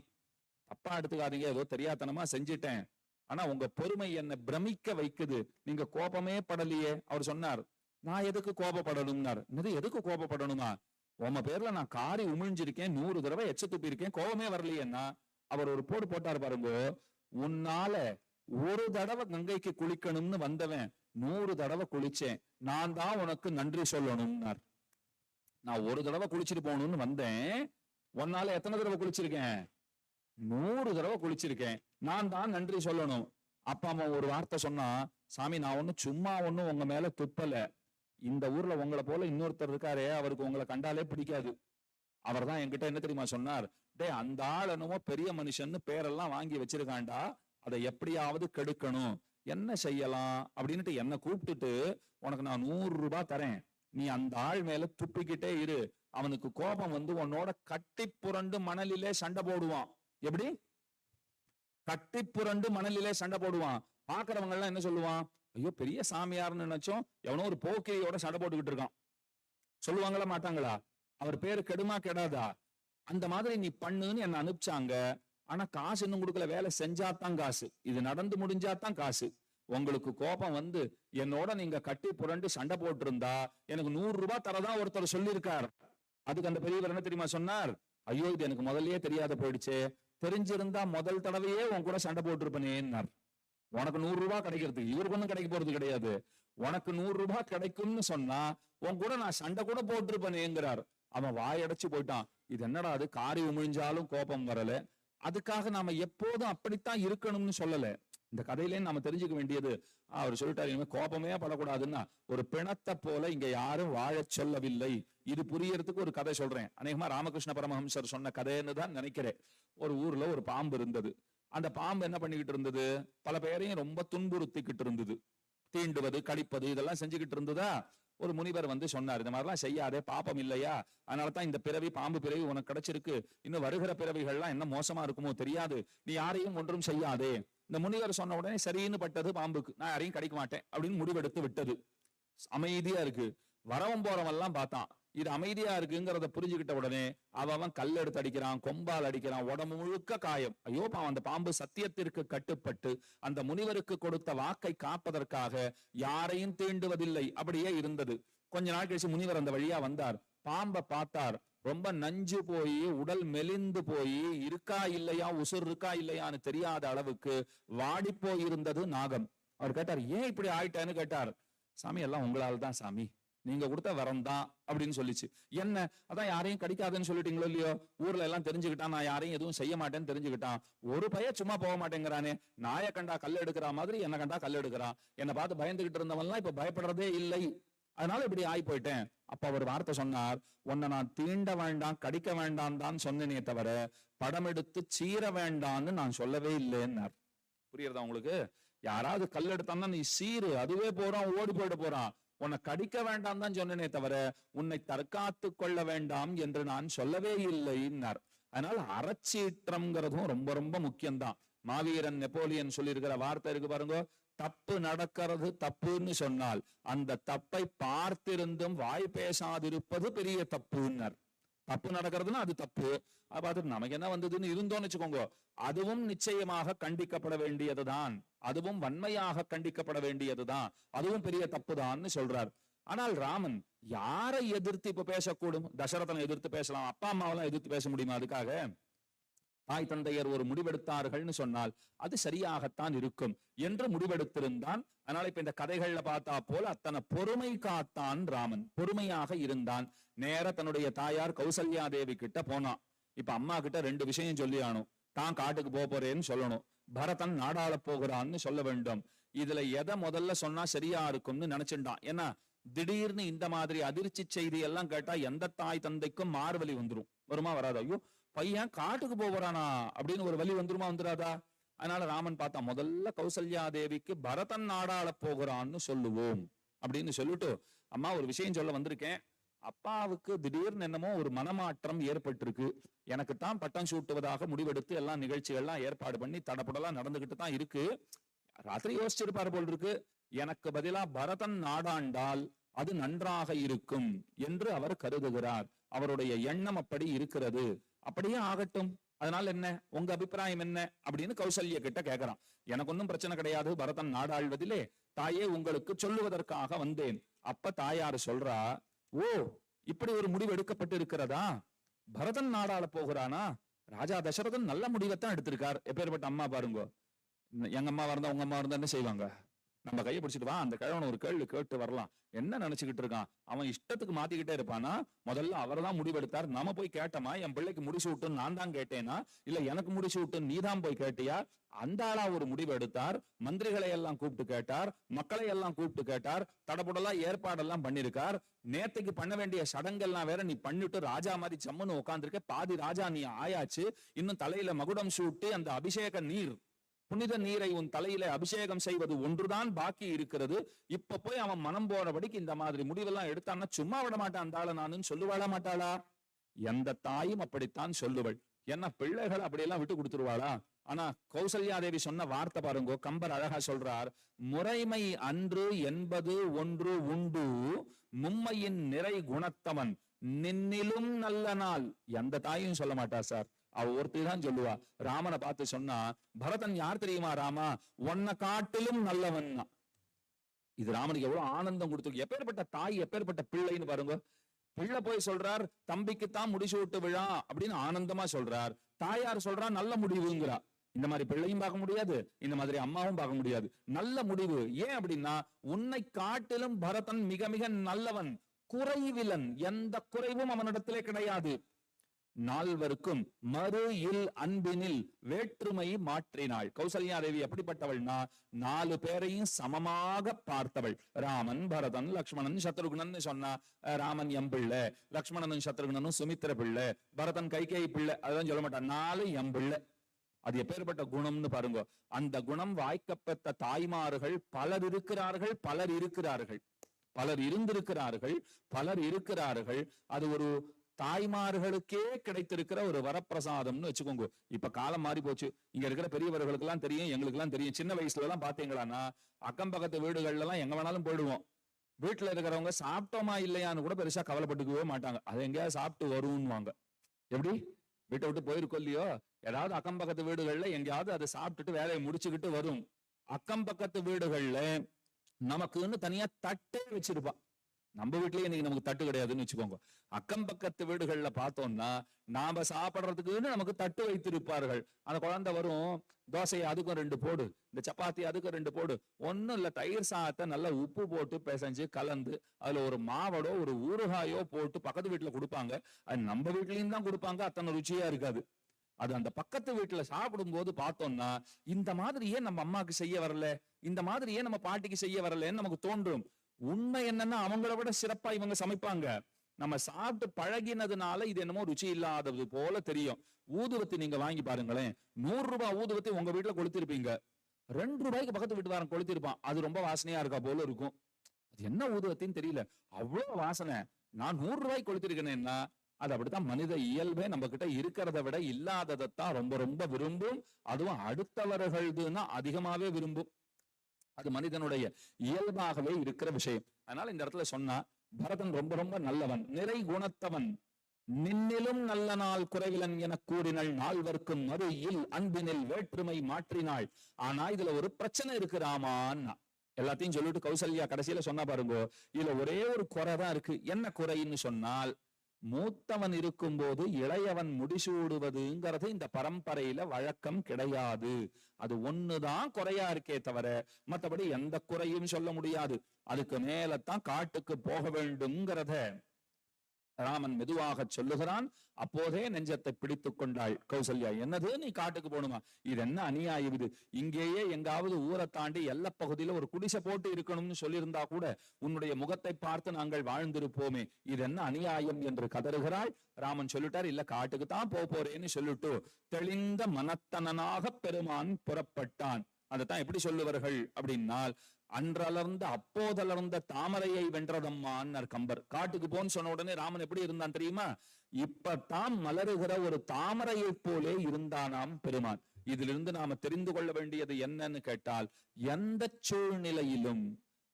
தப்பா எடுத்துக்காதீங்க, ஏதோ தெரியாதனமா செஞ்சிட்டேன், ஆனா உங்க பொறுமை என்னை பிரமிக்க வைக்குது, நீங்க கோபமே படலையே. அவர் சொன்னார், நான் எதுக்கு கோபப்படணும்னார். எதுக்கு கோபப்படணுமா? உங்க பேர்ல நான் காரி உமிழ்ஞ்சிருக்கேன், 100 தடவை எச்ச துப்பி இருக்கேன், கோபமே வரலையேன்னா. அவர் ஒரு போடு போட்டார் பாருங்க, உன்னால ஒரு தடவை கங்கைக்கு குளிக்கணும்னு வந்தவன் 100 தடவை குளிச்சேன், நான் தான் உனக்கு நன்றி சொல்லணும்னார். நான் ஒரு தடவை குளிச்சுட்டு போகணும்னு வந்தேன், உன்னால எத்தனை தடவை குளிச்சிருக்கேன்? 100 தடவை குளிச்சிருக்கேன், நான் தான் நன்றி சொல்லணும். அப்பா அம்மா ஒரு வார்த்தை சொன்னா, சாமி நான் ஒன்னும் சும்மா ஒன்னும் உங்க மேல துப்பல, இந்த ஊர்ல உங்களை போல இன்னொருத்தர் இருக்காரே, அவருக்கு உங்களை கண்டாலே பிடிக்காது. அவர் தான் என்கிட்ட என்ன தெரியுமா சொன்னார், டே அந்த ஆள் என்னமோ பெரிய மனுஷன்னு பேரெல்லாம் வாங்கி வச்சிருக்காண்டா, அதை எப்படியாவது கெடுக்கணும், என்ன செய்யலாம் அப்படின்ட்டு என்ன கூப்பிட்டுட்டு, உனக்கு நான் 100 ரூபாய் தரேன், நீ அந்த ஆள் மேல துப்பிக்கிட்டே இரு, அவனுக்கு கோபம் வந்து உன்னோட கட்டி புரண்டு மணலிலே சண்டை போடுவான். எப்படி? கட்டி புரண்டு மணலிலே சண்டை போடுவான். பாக்குறவங்க எல்லாம் என்ன சொல்லுவான், ஐயோ பெரிய சாமியார்னு நினைச்சோம், எவனோ ஒரு போக்கிரியோட சண்டை போட்டுக்கிட்டு இருக்கான் சொல்லுவாங்களா மாட்டாங்களா? அவர் பேரு கெடுமா கெடாதா? அந்த மாதிரி நீ பண்ணுன்னு என்ன அனுப்பிச்சாங்க, ஆனா காசு இன்னும் கொடுக்கல, வேலை செஞ்சாதான் காசு, இது நடந்து முடிஞ்சாதான் காசு. உங்களுக்கு கோபம் வந்து என்னோட நீங்க கட்டி புரண்டு சண்டை போட்டு இருந்தா எனக்கு 100 ரூபாய் தரதான் ஒருத்தர் சொல்லியிருக்கார். அதுக்கு அந்த பெரியவர் என்ன தெரியுமா சொன்னார், ஐயோ இது எனக்கு முதல்லயே தெரியாத போயிடுச்சே, தெரிஞ்சிருந்தா முதல் தடவையே உன் கூட சண்டை போட்டு இருப்பேன்னார். உனக்கு 100 ரூபாய் கிடைக்கிறதுக்கு இவருக்கு ஒண்ணும் கிடைக்க போறது கிடையாது. உனக்கு 100 ரூபாய் கிடைக்கும்னு சொன்னா உன் கூட நான் சண்டை கூட போட்டிருப்பேனேங்கிறார். அவன் வாயடைச்சு போயிட்டான். இது என்னடா அது, காரி உமிழ்ஞ்சாலும் கோபம் வரல. அதுக்காக நாம எப்போதும் அப்படித்தான் இருக்கணும்னு சொல்லல. இந்த கதையிலே நாம தெரிஞ்சுக்க வேண்டியது, அவர் சொல்லிட்டாரு இனிமே கோபமே படக்கூடாதுன்னா, ஒரு பிணத்தை போல இங்க யாரும் வாழச் சொல்லவில்லை. இது புரியறதுக்கு ஒரு கதை சொல்றேன். அநேகமா ராமகிருஷ்ண பரமஹம்சர் சொன்ன கதைன்னு தான் நினைக்கிறேன். ஒரு ஊர்ல ஒரு பாம்பு இருந்தது. அந்த பாம்பு என்ன பண்ணிக்கிட்டு இருந்தது, பல பேரையும் ரொம்ப துன்புறுத்திக்கிட்டு இருந்தது. தீண்டுவது, கடிப்பது இதெல்லாம் செஞ்சுக்கிட்டு இருந்ததா. ஒரு முனிவர் வந்து சொன்னார், இந்த மாதிரிலாம் செய்யாதே, பாப்பம் இல்லையா, அதனாலதான் இந்த பிறவி, பாம்பு பிறவி உனக்கு கிடைச்சிருக்கு, இன்னும் வருகிற பிறவிகள்லாம் என்ன மோசமா இருக்குமோ தெரியாது, நீ யாரையும் ஒன்றும் செய்யாதே. இந்த முனிவர் சொன்ன உடனே சரின்னு பட்டது பாம்புக்கு. நான் யாரையும் கடிக்க மாட்டேன் அப்படின்னு முடிவெடுத்து விட்டது. அமைதியா இருக்கு. வரவன் போறவெல்லாம் பார்த்தான், இது அமைதியா இருக்குங்கிறத புரிஞ்சுக்கிட்ட உடனே அவன் கல் எடுத்து அடிக்கிறான், கொம்பால் அடிக்கிறான், உடம்பு முழுக்க காயம். ஐயோ பாவம், அந்த பாம்பு சத்தியத்திற்கு கட்டுப்பட்டு அந்த முனிவருக்கு கொடுத்த வாக்கை காப்பதற்காக யாரையும் தீண்டுவதில்லை, அப்படியே இருந்தது. கொஞ்ச நாள் கழிச்சு முனிவர் அந்த வழியா வந்தார். பாம்பை பார்த்தார். ரொம்ப நஞ்சு போய், உடல் மெலிந்து போய், இருக்கா இல்லையா, உசுர் இருக்கா இல்லையான்னு தெரியாத அளவுக்கு வாடி போயிருந்தது நாகம். அவர் கேட்டார், ஏன் இப்படி ஆயிட்டேன்னு கேட்டார். சாமி, எல்லாம் உங்களால் தான் சாமி, நீங்க கொடுத்த வரம் தான் அப்படின்னு சொல்லிச்சு. என்ன, அதான் யாரையும் கடிக்காதுன்னு சொல்லிட்டீங்களோ இல்லையோ, ஊர்ல எல்லாம் தெரிஞ்சுக்கிட்டான், நான் யாரையும் எதுவும் செய்ய மாட்டேன்னு தெரிஞ்சுக்கிட்டான். ஒரு பைய சும்மா போக மாட்டேங்கிறானே, நாயை கண்டா கல் எடுக்கிற மாதிரி என்ன கண்டா கல் எடுக்கிறான். என்னை பார்த்து பயந்துகிட்டு இருந்தவன்லாம் இப்ப பயப்படுறதே இல்லை. அதனால இப்படி ஆகி போயிட்டேன். அப்ப அவர் வார்த்தை சொன்னார், உன்னை நான் தீண்ட வேண்டாம், கடிக்க வேண்டாம் தான் சொன்னேனே தவிர படம் எடுத்து சீர வேண்டான்னு நான் சொல்லவே இல்லைன்னார். புரியுறதா உங்களுக்கு? யாராவது கல் எடுத்தான்னா நீ சீரு, அதுவே போறான், ஓடி போயிட போறான். உன்னை கடிக்க வேண்டாம் தான் சொன்னேனே தவிர உன்னை தற்காத்து கொள்ள வேண்டாம் என்று நான் சொல்லவே இல்லைன்னார். அதனால அறச்சீற்றம்ங்கிறதும் ரொம்ப ரொம்ப முக்கியம்தான். மாவீரன் நெப்போலியன் சொல்லியிருக்கிற வார்த்தை இருக்கு பாருங்க, தப்பு நடக்கிறது தப்புன்னு சொன்னால் அந்த தப்பை பார்த்திருந்தும் வாய் பேசாதிருப்பது பெரிய தப்புன்னார். தப்பு நடக்கிறதுனா அது தப்பு, அது நமக்கு என்ன வந்ததுன்னு இருந்தோம்னு வச்சுக்கோங்க, அதுவும் நிச்சயமாக கண்டிக்கப்பட வேண்டியதுதான், அதுவும் வன்மையாக கண்டிக்கப்பட வேண்டியதுதான், அதுவும் பெரிய தப்புதான்னு சொல்றார். ஆனால் ராமன் யாரை எதிர்த்து இப்ப பேசக்கூடும்? தசரதனை எதிர்த்து பேசலாம், அப்பா அம்மாவெல்லாம் எதிர்த்து பேச முடியுமா? அதுக்காக தாய் தந்தையர் ஒரு முடிவெடுத்தார்கள்னு சொன்னால் அது சரியாகத்தான் இருக்கும் என்று முடிவெடுத்திருந்தான். அதனால இப்ப இந்த கதைகள்ல பார்த்தா போல அத்தனை பொறுமை காத்தான் ராமன், பொறுமையாக இருந்தான். நேர தன்னுடைய தாயார் கௌசல்யா தேவி கிட்ட போனான். இப்ப அம்மா கிட்ட 2 விஷயம் சொல்லி ஆனும். தான் காட்டுக்கு போறேன்னு சொல்லணும், பரதன் நாடாள போகிறான்னு சொல்ல வேண்டும். இதுல எதை முதல்ல சொன்னா சரியா இருக்கும்னு நினைச்சுட்டான். ஏன்னா திடீர்னு இந்த மாதிரி அதிர்ச்சி செய்தி எல்லாம் கேட்டா எந்த தாய் தந்தைக்கும் மார்வலி வந்துரும். வருமா வராதா? ஐயோ பையன் காட்டுக்கு போறானா அப்படின்னு ஒரு வலி வந்துருமா வந்துடாதா? அதனால ராமன் பார்த்தா, முதல்ல கௌசல்யா தேவிக்கு பரதன் நாடாள போகிறான்னு சொல்லுவோம் அப்படின்னு சொல்லிட்டு, அம்மா ஒரு விஷயம் சொல்ல வந்திருக்கேன். அப்பாவுக்கு திடீர்னு என்னமோ ஒரு மனமாற்றம் ஏற்பட்டிருக்கு. எனக்கு தான் பட்டம் சூட்டுவதாக முடிவெடுத்து எல்லாம் நிகழ்ச்சிகள்லாம் ஏற்பாடு பண்ணி தடப்படலாம் நடந்துகிட்டு தான் இருக்கு. ராத்திரி யோசிச்சிருப்பாரு போல் இருக்கு. எனக்கு பதிலா பரதன் நாடாண்டால் அது நன்றாக இருக்கும் என்று அவர் கருதுகிறார். அவருடைய எண்ணம் அப்படி இருக்கிறது. அப்படியே ஆகட்டும், அதனால என்ன, உங்க அபிப்பிராயம் என்ன அப்படின்னு கௌசல்யா கிட்ட கேட்கிறான். எனக்கு ஒன்னும் பிரச்சனை கிடையாது பரதன் நாடாள்வதிலே, தாயே உங்களுக்கு சொல்லுவதற்காக வந்தேன். அப்ப தாயாரு சொல்றா, ஓ இப்படி ஒரு முடிவு எடுக்கப்பட்டு இருக்கிறதா, பரதன் நாடாள போகிறானா? ராஜா தசரதன் நல்ல முடிவைத்தான் எடுத்திருக்கார். எப்பேற்பட்ட அம்மா பாருங்க. எங்க அம்மா இருந்தா உங்க அம்மா இருந்தா என்ன செய்வாங்க? நம்ம கையை பிடிச்சிட்டு வா, அந்த கிழவனை ஒரு கேள்வி கேட்டு வரலாம், என்ன நினைச்சுக்கிட்டு இருக்கான், அவன் இஷ்டத்துக்கு மாத்திக்கிட்டே இருப்பானா? முதல்ல அவர்தான் முடிவெடுத்தார், நாம போய் கேட்டோமா? என் பிள்ளைக்கு முடிச்சு விட்டுன்னு நான் தான் கேட்டேனா, இல்ல எனக்கு முடிச்சு விட்டுன்னு நீ தான் போய் கேட்டியா? அந்த ஆளா ஒரு முடிவு எடுத்தார். மந்திரிகளை எல்லாம் கூப்பிட்டு கேட்டார், மக்களை எல்லாம் கூப்பிட்டு கேட்டார், தடபுடலா ஏற்பாடெல்லாம் பண்ணிருக்கார். நேத்துக்கு பண்ண வேண்டிய சடங்கெல்லாம் வேற நீ பண்ணிட்டு ராஜா மாதிரி சம்முன்னு உட்காந்துருக்க. பாதி ராஜா நீ ஆயாச்சு, இன்னும் தலையில மகுடம் சூட்டி அந்த அபிஷேக நீர், புனித நீரை உன் தலையில அபிஷேகம் செய்வது ஒன்றுதான் பாக்கி இருக்கிறது. இப்ப போய் அவன் மனம் போறபடிக்கு இந்த மாதிரி முடிவெல்லாம் எடுத்தான்னா சும்மா விட மாட்டான் அந்த ஆளை நானுன்னு சொல்லுவாளா மாட்டாளா? எந்த தாயும் அப்படித்தான் சொல்லுவள். என்ன பிள்ளைகள் அப்படியெல்லாம் விட்டு கொடுத்துருவாளா? ஆனா கௌசல்யா தேவி சொன்ன வார்த்தை பாருங்க, கம்பர் அழகா சொல்றார், முறைமை அன்று என்பது ஒன்று உண்டு, மும்மையின் நிறை குணத்தவன் நின்னிலும் நல்ல நாள். எந்த தாயும் சொல்ல மாட்டா சார், அவ ஒருத்தி தான் சொல்லுவா. ராமனை பார்த்து சொன்னா, பரதன் யார் தெரியுமா ராமா, உன்னை காட்டிலும் நல்லவன். இது ராமனுக்கு எவ்வளவு ஆனந்தம் கொடுத்து, எப்பேற்பட்ட தாய் எப்பேற்பட்ட பிள்ளைன்னு பாருங்க. பிள்ளை போய் சொல்றார் தம்பிக்குத்தான் முடிச்சு விட்டு விழா அப்படின்னு ஆனந்தமா சொல்றார். தாயார் சொல்றா நல்ல முடிவுங்கிறா. இந்த மாதிரி பிள்ளையும் பார்க்க முடியாது, இந்த மாதிரி அம்மாவும் பார்க்க முடியாது. நல்ல முடிவு. ஏன் அப்படின்னா, உன்னை காட்டிலும் பரதன் மிக மிக நல்லவன், குறைவிலன், எந்த குறைவும் அவனிடத்திலே கிடையாது. நால்வருக்கும் மறு இல் அன்பினில் வேற்றுமை மாற்றினாள். கௌசல்யா தேவி எப்படிப்பட்டவள்னா, 4 பேரையும் சமமாக பார்த்தவள். ராமன், பரதன், லக்ஷ்மணன், சத்ருகுணன் சொன்னா, ராமன் எம் பிள்ளை, லக்ஷ்மணனும் சத்ருகுணனும் சுமித்திர பிள்ளை, பரதன் கைகேயி பிள்ளை, அதுதான் சொல்ல மாட்டான். 4 எம் பிள்ளை. அது எப்பேற்பட்ட குணம்னு பாருங்க. அந்த குணம் வாய்க்கப்பெற்ற தாய்மார்கள் பலர் இருக்கிறார்கள், பலர் இருக்கிறார்கள், பலர் இருந்திருக்கிறார்கள், பலர் இருக்கிறார்கள். அது ஒரு தாய்மார்களுக்கே கிடைத்திருக்கிற ஒரு வரப்பிரசாதம்னு வச்சுக்கோங்க. இப்ப காலம் மாறி போச்சு. இங்க இருக்கிற பெரியவர்களுக்கு எல்லாம் தெரியும், எங்களுக்கு எல்லாம் தெரியும். சின்ன வயசுல எல்லாம் பாத்தீங்களான்னா, அக்கம் பக்கத்து வீடுகள்ல எல்லாம் எங்க வேணாலும் போயிடுவோம். வீட்டுல இருக்கிறவங்க சாப்பிட்டோமா இல்லையான்னு கூட பெருசா கவலைப்பட்டுக்கவே மாட்டாங்க. அது எங்கேயாவது சாப்பிட்டு வருவாங்க. எப்படி வீட்டை விட்டு போயிருக்கோம் இல்லையோ, ஏதாவது அக்கம் பக்கத்து வீடுகள்ல எங்கேயாவது அதை சாப்பிட்டுட்டு வேலையை முடிச்சுக்கிட்டு வரும். அக்கம் பக்கத்து வீடுகள்ல நமக்குன்னு தனியா தட்டே வச்சிருப்பா. நம்ம வீட்லயே இன்னைக்கு நமக்கு தட்டு கிடையாதுன்னு வச்சுக்கோங்க. அக்கம் பக்கத்து வீடுகள்ல பார்த்தோம்னா, நாம சாப்பிடுறதுக்குன்னு நமக்கு தட்டு வைத்திருப்பார்கள். அந்த குழந்தை வரும், தோசையை அதுக்கும் 2 போடு, இந்த சப்பாத்தி அதுக்கும் 2 போடு, ஒன்னும் இல்ல, தயிர் சாதத்தை நல்லா உப்பு போட்டு பிசைஞ்சு கலந்து அதுல ஒரு மாவடோ ஒரு ஊறுகாயோ போட்டு பக்கத்து வீட்டுல கொடுப்பாங்க. அது நம்ம வீட்லயும் தான் கொடுப்பாங்க, அத்தனை ருச்சியா இருக்காது. அது அந்த பக்கத்து வீட்டுல சாப்பிடும் போது பார்த்தோம்னா, இந்த மாதிரியே நம்ம அம்மாக்கு செய்ய வரல, இந்த மாதிரியே நம்ம பாட்டிக்கு செய்ய வரலன்னு நமக்கு தோன்றும். உண்மை என்னன்னா, அவங்கள விட சிறப்பா இவங்க சமைப்பாங்க. நம்ம சாப்பிட்டு பழகினதுனால இது என்னமோ ருச்சி இல்லாதது போல தெரியும். ஊதுவத்தி நீங்க வாங்கி பாருங்களேன். 100 ரூபாய் ஊதுவத்தி உங்க வீட்டுல கொளுத்திருப்பீங்க, 2 ரூபாய்க்கு பக்கத்து வீட்டுக்காரன் கொளுத்திருப்பான். அது ரொம்ப வாசனையா இருக்கா போல இருக்கும். அது என்ன ஊதுவத்தின்னு தெரியல, அவ்வளவு வாசனை. நான் 100 ரூபாய்க்கு கொளுத்திருக்கேன்னா, அது அப்படித்தான். மனித இயல்பே நம்ம கிட்ட இருக்கிறத விட இல்லாததைத்தான் ரொம்ப ரொம்ப விரும்பும். அதுவும் அடுத்தவர்கள்னா அதிகமாவே விரும்பும். அது மனிதனுடைய இயல்பாகவே இருக்கிற விஷயம். அதனால இந்த இடத்துல சொன்னா, பரதன் ரொம்ப ரொம்ப நல்லவன், நிறை குணத்தவன், நின்னிலும் நல்ல நாள் குறைவிலன் என கூறினள், நால்வர்க்கும் மறு இல் அன்பினில் வேற்றுமை மாற்றினாள். ஆனா இதுல ஒரு பிரச்சனை இருக்கு ராமான்னா. எல்லாத்தையும் சொல்லிட்டு கௌசல்யா கடைசியில சொன்னா பாருங்க, இதுல ஒரே ஒரு குறைதான் இருக்கு. என்ன குறைன்னு சொன்னால், மூத்தவன் இருக்கும் போது இளையவன் முடிசூடுவதுங்கிறது இந்த பரம்பரையில வழக்கம் கிடையாது. அது ஒண்ணுதான் குறையா இருக்கே தவிர மற்றபடி எந்த குறையும் சொல்ல முடியாது. அதுக்கு மேலத்தான் காட்டுக்கு போக வேண்டும்ங்கிறத ராமன் மெதுவாக சொல்லுகிறான். அப்போதே நெஞ்சத்தை பிடித்துக் கொண்டாள் கௌசல்யா. என்னது, நீ காட்டுக்கு போகணுமா? இது என்ன அநியாயம் இது? இங்கேயே எங்காவது ஊரை தாண்டி எல்ல பகுதியில ஒரு குடிசை போட்டு இருக்கணும்னு சொல்லியிருந்தா கூட உன்னுடைய முகத்தை பார்த்து நாங்கள் வாழ்ந்திருப்போமே, இது என்ன அநியாயம் என்று கதறுகிறாள். ராமன் சொல்லிட்டார், இல்ல காட்டுக்கு தான் போறேன்னு சொல்லிட்டு தெளிந்த மனத்தனனாக பெருமான் புறப்பட்டான். அதைத்தான் எப்படி சொல்லுவார்கள் அப்படின்னால், அன்றலர்ந்த அப்போதலர்ந்த தாமரையை வென்றதம்மான்னார் கம்பர். காட்டுக்கு போன்னு சொன்ன உடனே ராமன் எப்படி இருந்தான் தெரியுமா? இப்பதான் மலருகிற ஒரு தாமரையை போலே இருந்தானாம் பெருமான். இதிலிருந்து நாம தெரிந்து கொள்ள வேண்டியது என்னன்னு கேட்டால், எந்த சூழ்நிலையிலும்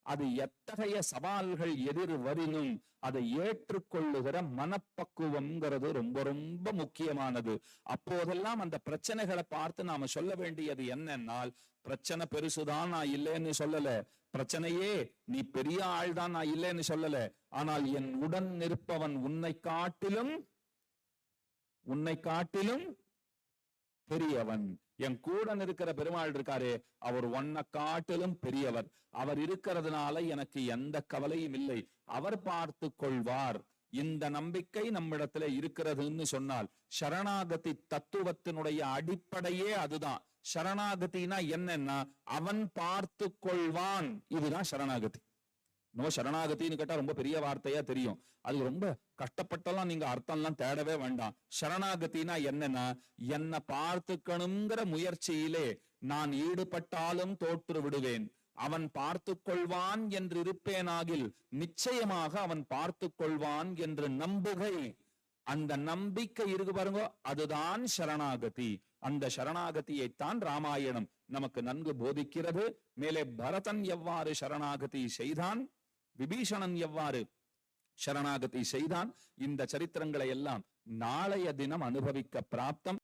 அது எத்தகைய சவால்கள் எதிர் வரினும் அதை ஏற்றுக்கொள்ளுகிற மனப்பக்குவம்ங்கிறது ரொம்ப ரொம்ப முக்கியமானது. அப்போதெல்லாம் அந்த பிரச்சனைகளை பார்த்து நாம சொல்ல வேண்டியது என்னன்னால், பிரச்சனை பெருசுதான், நான் இல்லைன்னு சொல்லல. பிரச்சனையே நீ பெரிய ஆள் தான், நான் இல்லைன்னு சொல்லல. ஆனால் என் உடன் நிற்பவன் உன்னை காட்டிலும் பெரியவன். என் கூட இருக்கிற பெருமாள் இருக்காரே, அவர் உன்னை காட்டிலும் பெரியவர். அவர் இருக்கிறதுனால எனக்கு எந்த கவலையும் இல்லை. அவர் பார்த்து கொள்வார். இந்த நம்பிக்கை நம்மிடத்துல இருக்கிறதுன்னு சொன்னால், சரணாகதி தத்துவத்தினுடைய அடிப்படையே அதுதான். சரணாகதினா என்னன்னா, அவன் பார்த்து கொள்வான். இதுதான் சரணாகதி. நம்ம சரணாகத்தின்னு கேட்டா ரொம்ப பெரிய வார்த்தையா தெரியும். அது ரொம்ப கஷ்டப்பட்டெல்லாம் நீங்க அர்த்தம்லாம் தேடவே வேண்டாம். சரணாகத்தினா என்னன்னா, என்னை பார்த்துக்கணுங்கிற முயற்சியிலே நான் ஈடுபட்டாலும் தோற்று விடுவேன். அவன் பார்த்து கொள்வான் என்று இருப்பேனாகில் நிச்சயமாக அவன் பார்த்து கொள்வான் என்று நம்புகை, அந்த நம்பிக்கை இருக்கு பாருங்க, அதுதான் சரணாகதி. அந்த சரணாகதியைத்தான் ராமாயணம் நமக்கு நன்கு போதிக்கிறது. மேலே பரதன் எவ்வாறு சரணாகதி செய்தான், விபீஷணன் எவ்வாறு சரணாகதி செய்தான், இந்த சரித்திரங்களை எல்லாம் நாளைய தினம் அனுபவிக்க பிராப்தம்.